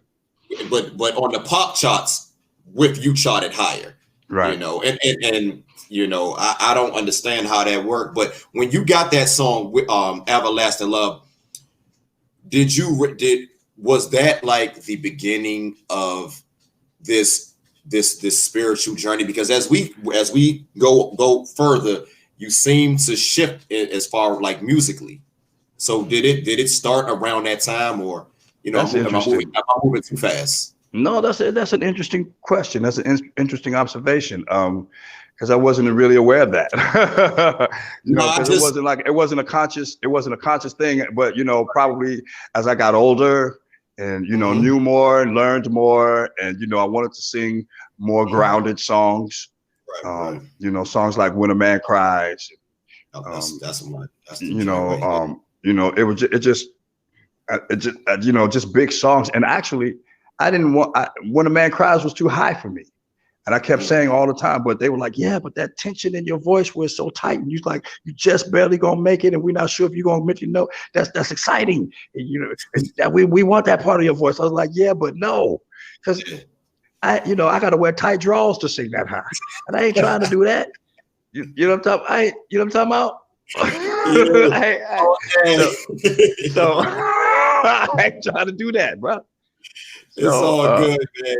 But on the pop charts, With You charted higher. Right. You know, and you know, I don't understand how that worked, but when you got that song, Everlasting Love, was that like the beginning of this spiritual journey? Because as we go further, you seem to shift it as far like musically. So did it start around that time, or That's am interesting. I moving too fast? No, that's an interesting question. That's an interesting observation. Because I wasn't really aware of that. No, I Because just it wasn't a conscious thing. But probably as I got older and mhm, knew more and learned more, and I wanted to sing more mhm. grounded songs. Right. Songs like "When a Man Cries." Oh, Um, that's the joint right there. it just just big songs. And actually, I didn't want "When a Man Cries" was too high for me. And I kept saying Mm. all the time, but they were like, yeah, but that tension in your voice was so tight. And you just barely gonna make it. And we're not sure if you're gonna make it. No, that's exciting. And that we want that part of your voice. I was like, yeah, but no. Because Yeah. I gotta wear tight drawers to sing that high. And I ain't trying to do that. You know what I'm talking you know what I'm talking Yeah. about? Okay. So I ain't trying to do that, bro. It's So all good, man.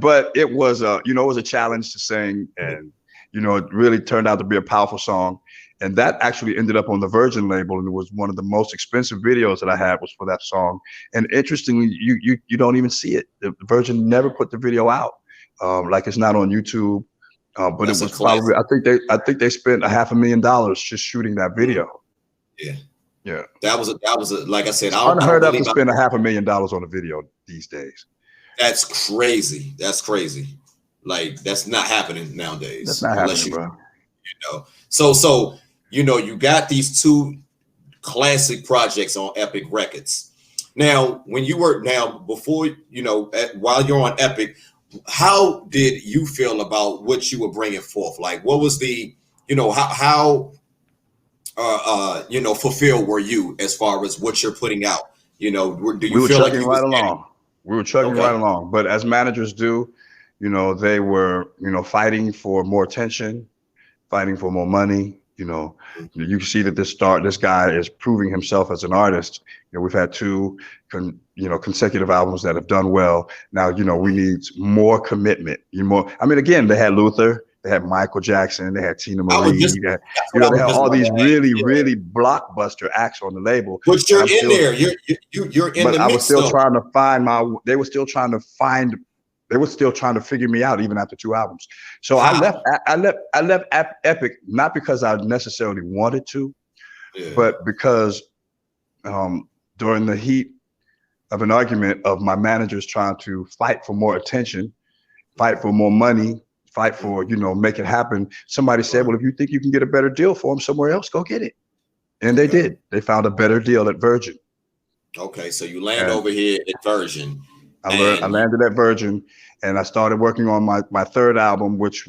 but it was it was a challenge to sing, and it really turned out to be a powerful song, and that actually ended up on the Virgin label, and it was one of the most expensive videos that I had was for that song. And interestingly, you don't even see it. The Virgin never put the video out, like it's not on YouTube. But it That's a was probably classic. I think they spent $500,000 just shooting that Mm. video. Yeah. Yeah, That was a like I said, it's I don't unheard of to believe spend $500,000 on a video these days. that's crazy. That's crazy. Like that's not happening That's nowadays not unless happening, you bro. know. So you got these two classic projects on Epic Records. Now, when you were before, while you're on Epic, how did you feel about what you were bringing forth? Like, what was the, how fulfilled were you as far as what you're putting out? Do you We were feel like chugging you right was getting along. We were chugging right okay? along. But as managers do, they were, fighting for more attention, fighting for more money. You can see that this guy is proving himself as an artist. We've had two, consecutive albums that have done well. Now, we need more commitment. I mean, again, they had Luther, they had Michael Jackson, they had Tina I was just Marie, That's what I they was had just all about these to ask. really, Yeah. really blockbuster acts on the label. But And you're I'm in still, there. You're in but the I was mix still though. trying to find they were still trying to find, they were still trying to figure me out even after two albums. So How? I left Epic, not because I necessarily wanted to, Yeah. but because during the heat of an argument of my managers trying to fight for more attention, fight for more money, fight for, make it happen, somebody said, Right. well, if you think you can get a better deal for them somewhere else, go get it. And they Okay. did. They found a better deal at Virgin. Okay. So you land And over here at Version, I and landed at Virgin, and I started working on my third album, which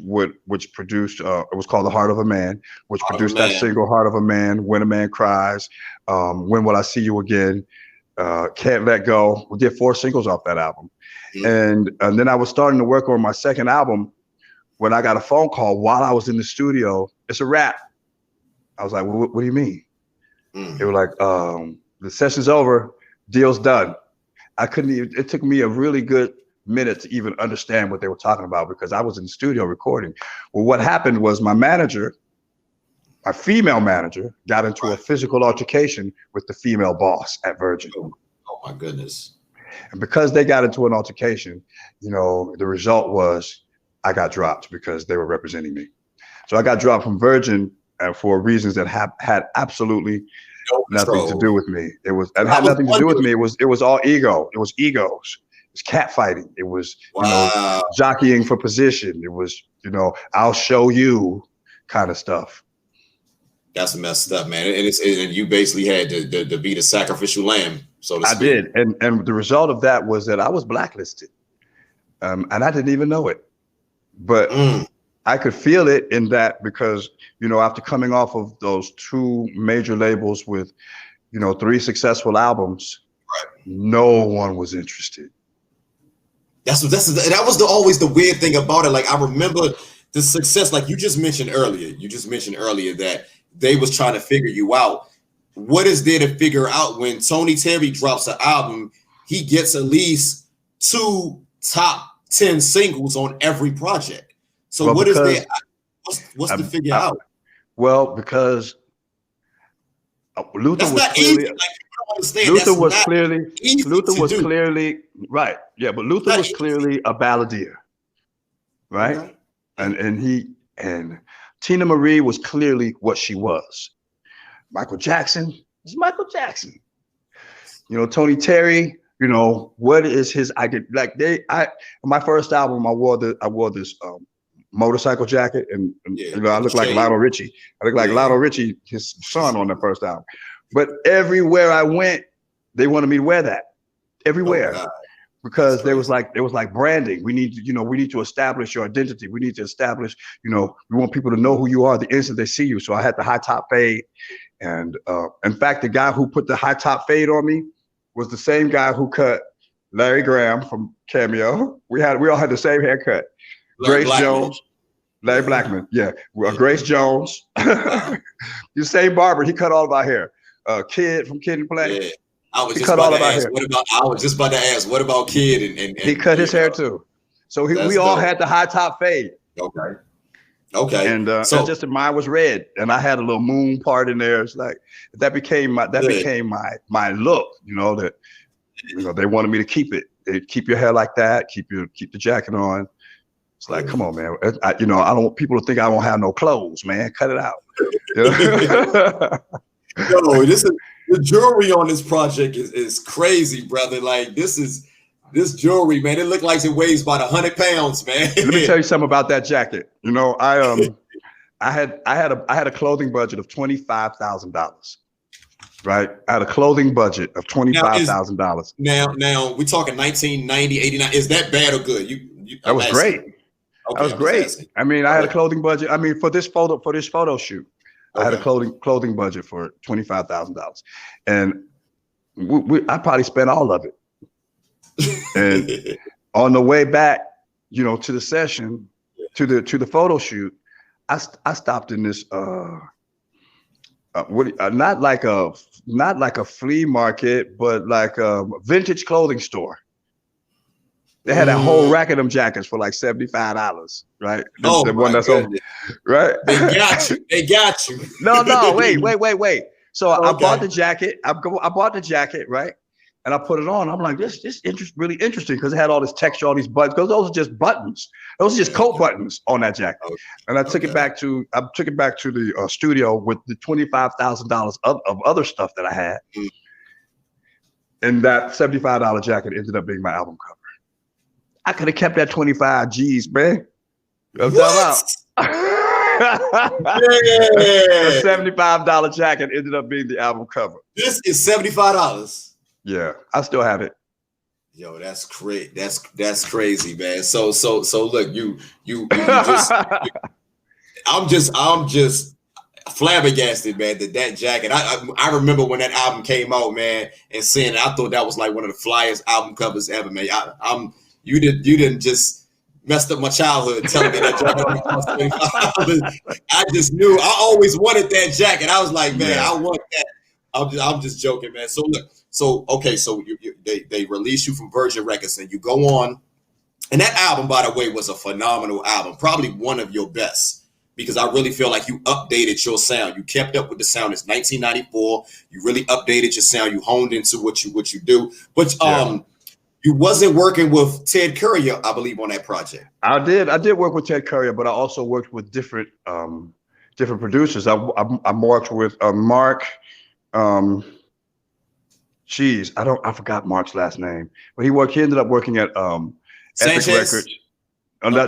produced it was called The Heart of a Man, which Heart of a produced that Man. single Heart of a Man, When a Man Cries, When Will I See You Again, Can't Let Go. We did 4 singles off that album. Mhm. And then I was starting to work on my second album when I got a phone call while I was in the studio. It's a wrap. I was like, well, what do you mean? They were Mm. like, the session's over, deal's done. I couldn't even, it took me a really good minute to even understand what they were talking about because I was in the studio recording. Well, what happened was my female manager, got into a Right. physical altercation with the female boss at Virgin. Oh my goodness. And because they got into an altercation, the result was I got dropped because they were representing me. So I got dropped from Virgin for reasons that had absolutely No nothing to control. do with me. It I had was nothing to do with wondering. me. It was all ego. It was egos. It was catfighting. It was, Wow. jockeying for position. It was, I'll show you kind of stuff. That's messed up, man. And you basically had to be the sacrificial lamb, so to I speak. did. And the result of that was that I was blacklisted. And I didn't even know it. But Mm. I could feel it in that because, after coming off of those 2 major labels with, 3 successful albums, no one was interested. That was always the weird thing about it. Like I remember the success, like you just mentioned earlier. You just mentioned earlier that they was trying to figure you out. What is there to figure out when Tony Terry drops an album? He gets at least 2 top 10 singles on every project. So Well, what is because there? What's to I, figure I, out? well, because Luther That's was not clearly easy. Like, people don't understand. Luther That's was not clearly easy Luther to was do. clearly right. Yeah, but Luther Not was easy. clearly a balladeer, right? Okay. And Tina Marie was clearly what she was. Michael Jackson is Michael Jackson. You know, Tony Terry, you know, what is his idea? Like my first album, I wore this motorcycle jacket, and Yeah, you know, I look like shade. Lionel Richie. I look like Yeah. Lionel Richie, his son on that first album. But everywhere I went, they wanted me to wear that. Everywhere. God. Because there was like branding. We need to establish your identity. We need to establish, you know, we want people to know who you are the instant they see you. So I had the high top fade. And in fact, the guy who put the high top fade on me was the same guy who cut Larry Graham from Cameo. We all had the same haircut. Larry Grace Jones, Larry Blackman, yeah. Grace Jones. The same barber. He cut all of our hair. Kid from Kid and Play. Yeah. I was He just cut about all to of our ask. hair. I was just about to ask. What about Kid? And he cut his hair too. So we all had the high top fade. Okay. And so just mine was red, and I had a little moon part in there. It's like that became my look. You know that. You know they wanted me to keep it. They keep your hair like that. Keep the jacket on. It's like, come on, man. I don't want people to think I don't have no clothes, man. Cut it out. You know? Yo, the jewelry on this project is crazy, brother. Like this jewelry, man. It looked like it weighs about 100 pounds, man. Let me tell you something about that jacket. You know, I had a clothing budget of $25,000. Right, I had a clothing budget of $25,000. Now we're talking 1990, 89. Is that bad or good? That was great. Okay, that was great. I mean, I had a clothing budget. I mean, for this photo shoot, I had a clothing budget for $25,000, and I probably spent all of it. And on the way back, you know, to the session, to the photo shoot, I stopped in this not like a flea market, but like a vintage clothing store. They had a whole rack of them jackets for like $75, right? Oh, the one that's on, right? They got you. They got you. No, wait. So I bought the jacket. I bought the jacket, right? And I put it on. I'm like, this really interesting because it had all this texture, all these buttons. Because those are just buttons. Those are just coat buttons on that jacket. And I took it back to the studio with the $25,000 of other stuff that I had. And that $75 jacket ended up being my album cover. I could have kept that 25 G's, man. What? A $75 jacket ended up being the album cover. This is $75. Yeah, I still have it. Yo, that's great. That's crazy, man. So look, you just I'm just flabbergasted, man, that jacket. I remember when that album came out, man, and seeing it, I thought that was like one of the flyest album covers ever, man. You didn't just messed up my childhood telling me that jacket cost $25. I just knew. I always wanted that jacket. I was like, man, I want that. I'm just joking, man. So look, so they release you from Virgin Records and you go on, and that album, by the way, was a phenomenal album, probably one of your best, because I really feel like you updated your sound. You kept up with the sound. It's 1994. You really updated your sound. You honed into what you do, but you wasn't working with Ted Courier, I believe, on that project. I did work with Ted Courier, but I also worked with different producers. I worked with Mark. I forgot Mark's last name, but he ended up working at Epic Records.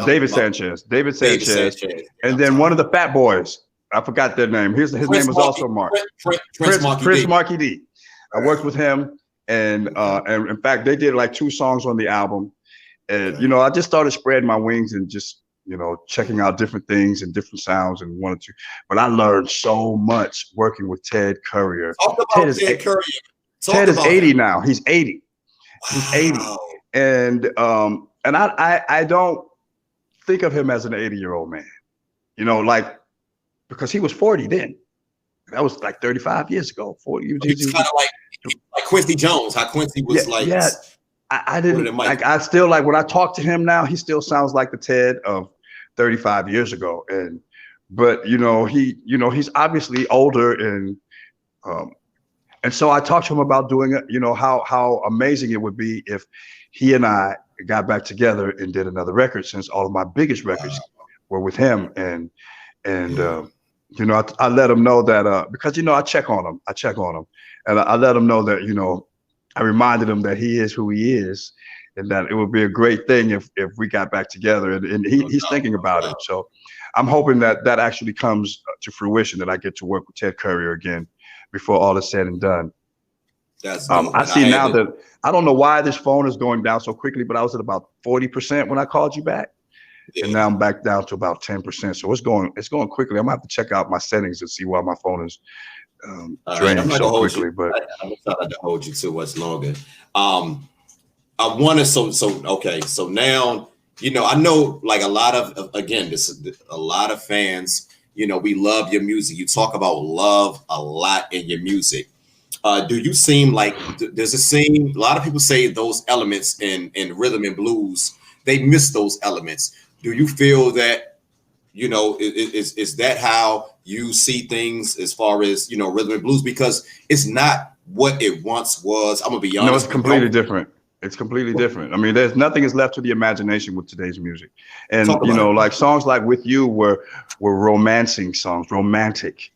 David Sanchez. David Sanchez. And then one of the Fat Boys. I forgot their name. His name was also Mark. Prince Marky D. I worked with him, and in fact, they did like 2 songs on the album. And you know, I just started spreading my wings and just, you know, checking out different things and different sounds and wanted to. But I learned so much working with Ted Courier. Talk about Ted Courier. Ted is 80 now. He's 80. He's 80. And I don't think of him as an 80-year-old man, you know, like, because he was 40 then. That was like 35 years ago. 40. He's kind of like Quincy Jones. How Quincy was I didn't like. I still like when I talk to him now. He still sounds like the Ted of 35 years ago. But you know, he's obviously older, and And so I talked to him about doing it, you know, how amazing it would be if he and I got back together and did another record, since all of my biggest records were with him. And you know, I let him know that because, you know, I check on him. And I let him know that, you know, I reminded him that he is who he is, and that it would be a great thing if we got back together. And he's thinking about it. So I'm hoping that that actually comes to fruition, that I get to work with Ted Currier again before all is said and done. That's I see now that I don't know why this phone is going down so quickly, but I was at about 40% when I called you back. And now I'm back down to about 10%. So it's going quickly. I'm gonna have to check out my settings and see why my phone is draining so quickly. But I'm gonna try to hold you too much longer. I want to so now, you know, I know like a lot of, again, this is a lot of fans, you know, we love your music. You talk about love a lot in your music. Do you seem like, does it seem, a lot of people say those elements in rhythm and blues, they miss those elements. Do you feel that, you know, is that how you see things as far as, you know, rhythm and blues? Because it's not what it once was. I'm gonna be honest. No, it's completely different. It's completely different. I mean, there's nothing is left to the imagination with today's music. And, you know, like songs like With You were romancing songs, romantic.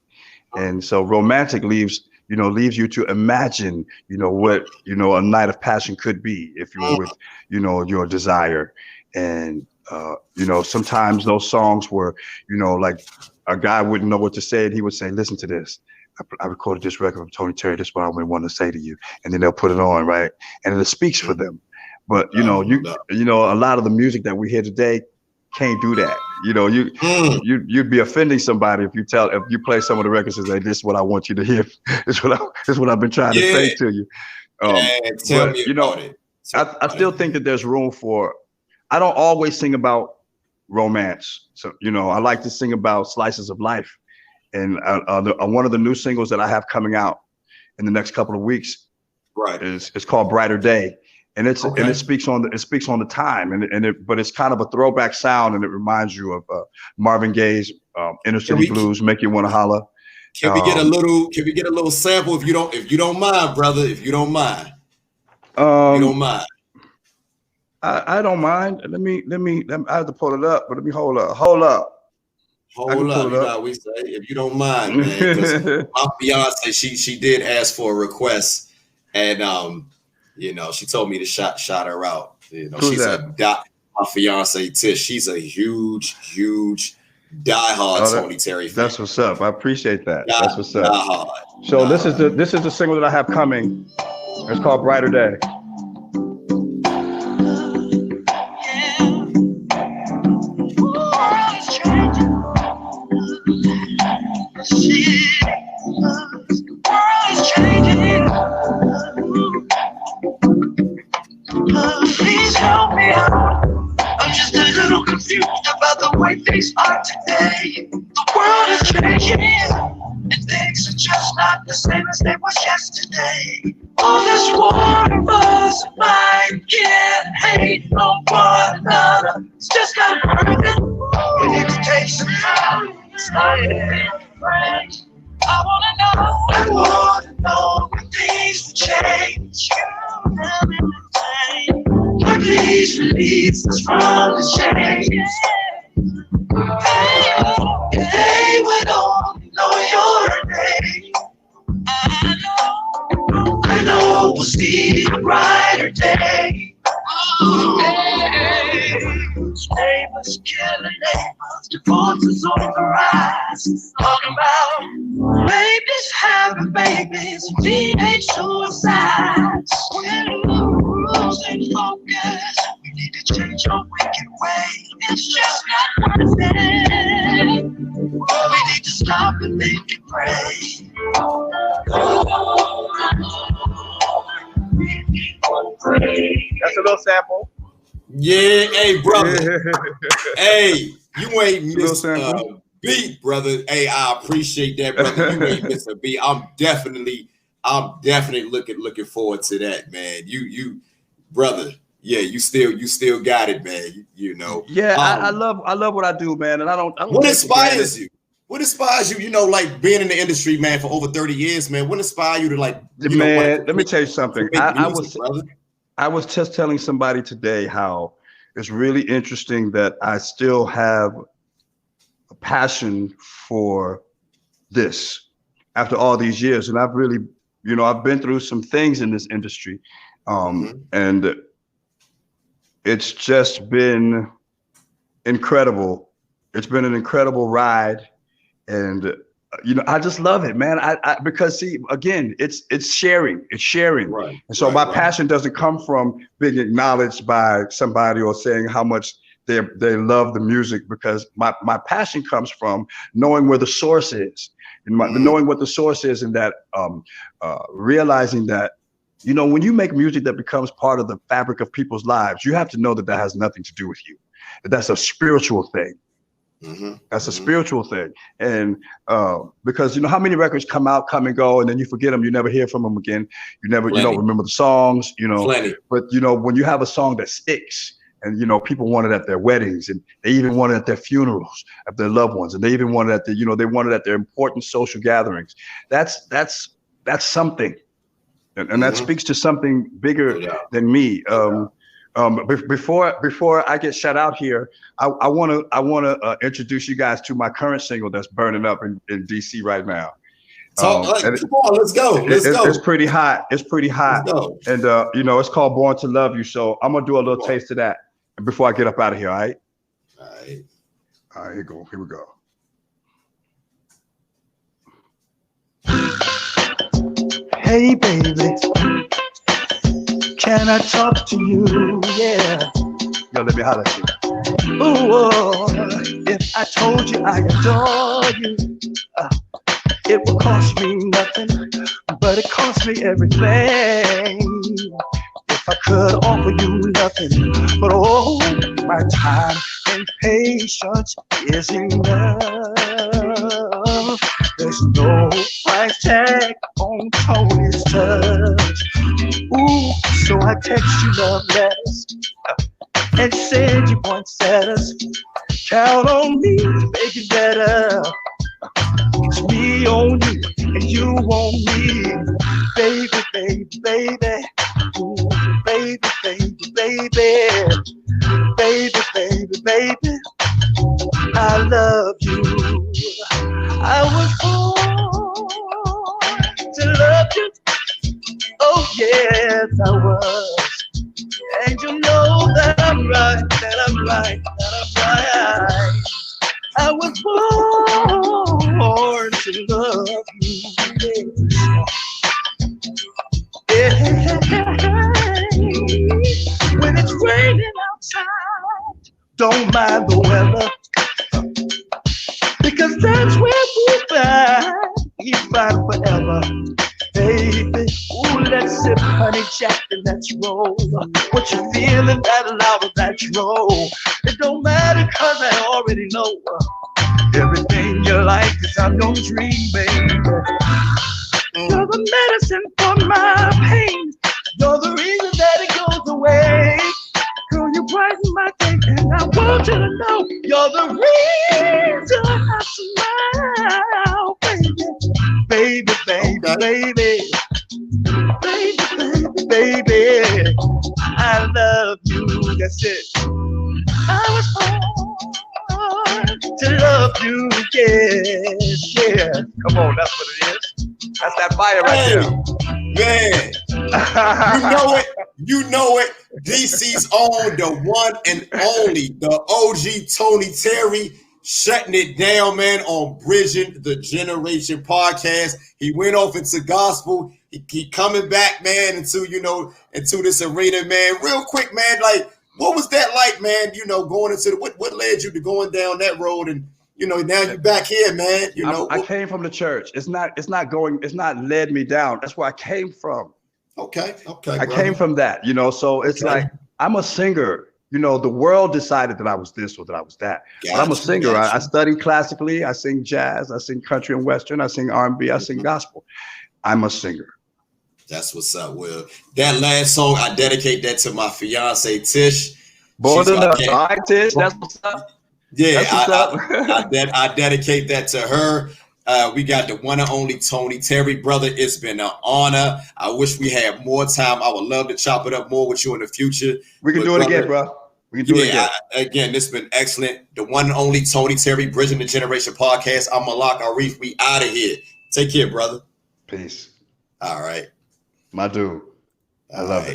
And so romantic leaves you to imagine, you know, what, you know, a night of passion could be if you were with, you know, your desire. And, you know, sometimes those songs were, you know, like a guy wouldn't know what to say, and he would say, listen to this. I recorded this record from Tony Terry. This is what I want to say to you. And then they'll put it on, right? And it speaks for them. But, you know, you know, a lot of the music that we hear today can't do that. You know, you'd be offending somebody if you play some of the records and say, this is what I want you to hear. This is what I've been trying to say to you. Tell me, you know, I still think that there's room for, I don't always sing about romance. So, you know, I like to sing about slices of life. And one of the new singles that I have coming out in the next couple of weeks, right, is called Brighter Day, and it speaks on the time, but it's kind of a throwback sound, and it reminds you of Marvin Gaye's Inner City Blues, Make You Wanna Holler. Can we get a little sample if you don't mind, brother? If you don't mind, you don't mind. I don't mind. Let me. I have to pull it up, but let me hold up. Hold up, you know how we say, if you don't mind, man. Because my fiance, she did ask for a request, and you know, she told me to shout her out. You know, she's my fiance Tish. She's a huge diehard Tony Terry fan. That's what's up. I appreciate that. That's what's up. So this is the single that I have coming. It's called Brighter Day. Please help me out. I'm just a little confused about the way things are today. The world is changing, and things are just not the same as they was yesterday. All this war of us might get hate on one another. It's just not working. We need to take some time. Start it right. I wanna know when things will change. Please release us from the chains. Hey, we don't know your name. I know we'll see a brighter day. Neighbors killing neighbors, divorces on the rise. Talking about babies having babies, teenage suicides. We're losing focus. We need to change our wicked way. It's just not worth it. We need to stop and think and pray. That's a little sample. Yeah, hey, brother. Hey, you ain't missed a beat, brother. Hey, I appreciate that, brother. You ain't missed a beat. I'm definitely looking forward to that, man. You, brother. Yeah, you still got it, man. You know. Yeah, I love what I do, man, and I don't. What inspires you? What inspires you? You know, like being in the industry, man, for over 30 years, man. What inspires you to like? Man, let me tell you something. Music, I was just telling somebody today how it's really interesting that I still have a passion for this after all these years, and I've really, I've been through some things in this industry, and it's just been incredible. It's been an incredible ride, and I just love it, man. Because see, again, it's sharing, right? And so my passion doesn't come from being acknowledged by somebody or saying how much they love the music, because my passion comes from knowing where the source is, and knowing what the source is, and that realizing that, when you make music that becomes part of the fabric of people's lives, you have to know that that has nothing to do with you. That's a spiritual thing. That's a spiritual thing. And because how many records come and go, and then you forget them, you never hear from them again. You don't remember the songs, Plenty. But when you have a song that sticks, and people want it at their weddings, and they even want it at their funerals of their loved ones, and they even want it at they want it at their important social gatherings. That's something, and that speaks to something bigger than me. Before I get shut out here, I want to introduce you guys to my current single that's burning up in DC right now. Come on, let's go. It's pretty hot. It's pretty hot. And it's called Born to Love You. So I'm gonna do a little taste of that before I get up out of here. All right. All right. Here we go. Hey, baby. Can I talk to you? Yeah. Yo, let me holler at you. Ooh, if I told you I adore you, it would cost me nothing, but it cost me everything. If I could offer you nothing, but my time and patience is enough. There's no price tag on Tony's touch. Ooh, so I text you love letters and send you poinsettias. Count on me to make it better. It's me on you and you on me. Baby, baby, baby. Ooh, baby, baby, baby. Baby, baby, baby. I love you. I was born to love you. Oh yes, I was. And you know that I'm right, I was born to love you. Yeah. When it's raining outside, don't mind the weather, because that's where we find forever. Baby, ooh, let's sip honey jack and let's roll. What you feeling, that loud, let's roll. It don't matter, cause I already know everything you like, cause I'm your dream, baby. You're the medicine for my pain. You're the reason that it goes away. Girl, you brighten my day, and I want you to know you're the reason I smile, baby. Baby, baby, baby. Baby, baby, baby. I love you, that's it. I was born to love you, yes, yeah. Come on, that's what it is. That's that fire right there. Man, you know it. DC's own, the one and only, the OG Tony Terry, shutting it down, man, on Bridging the Generation podcast. He went off into gospel. He coming back, man, into this arena, man. Real quick, man, like, what was that like, man? Going into what led you to going down that road, and now you're back here, man. I came from the church. It's not led me down. That's where I came from. Okay. I came from that, so it's like, I'm a singer. The world decided that I was this or that I was that. But I'm a singer. I study classically. I sing jazz. I sing country and western. I sing R&B. I sing gospel. I'm a singer. That's what's up, Will. That last song, I dedicate that to my fiance, Tish. Born to Love. All right, Tish, that's what's up. Yeah, That's what's up. I dedicate that to her. We got the one and only Tony Terry, brother. It's been an honor. I wish we had more time. I would love to chop it up more with you in the future. We can do it again, bro. We can do it again. Again, this has been excellent. The one and only Tony Terry, Bridging the Generation podcast. I'm Malak Arif. We out of here. Take care, brother. Peace. All right. My dude. I love it.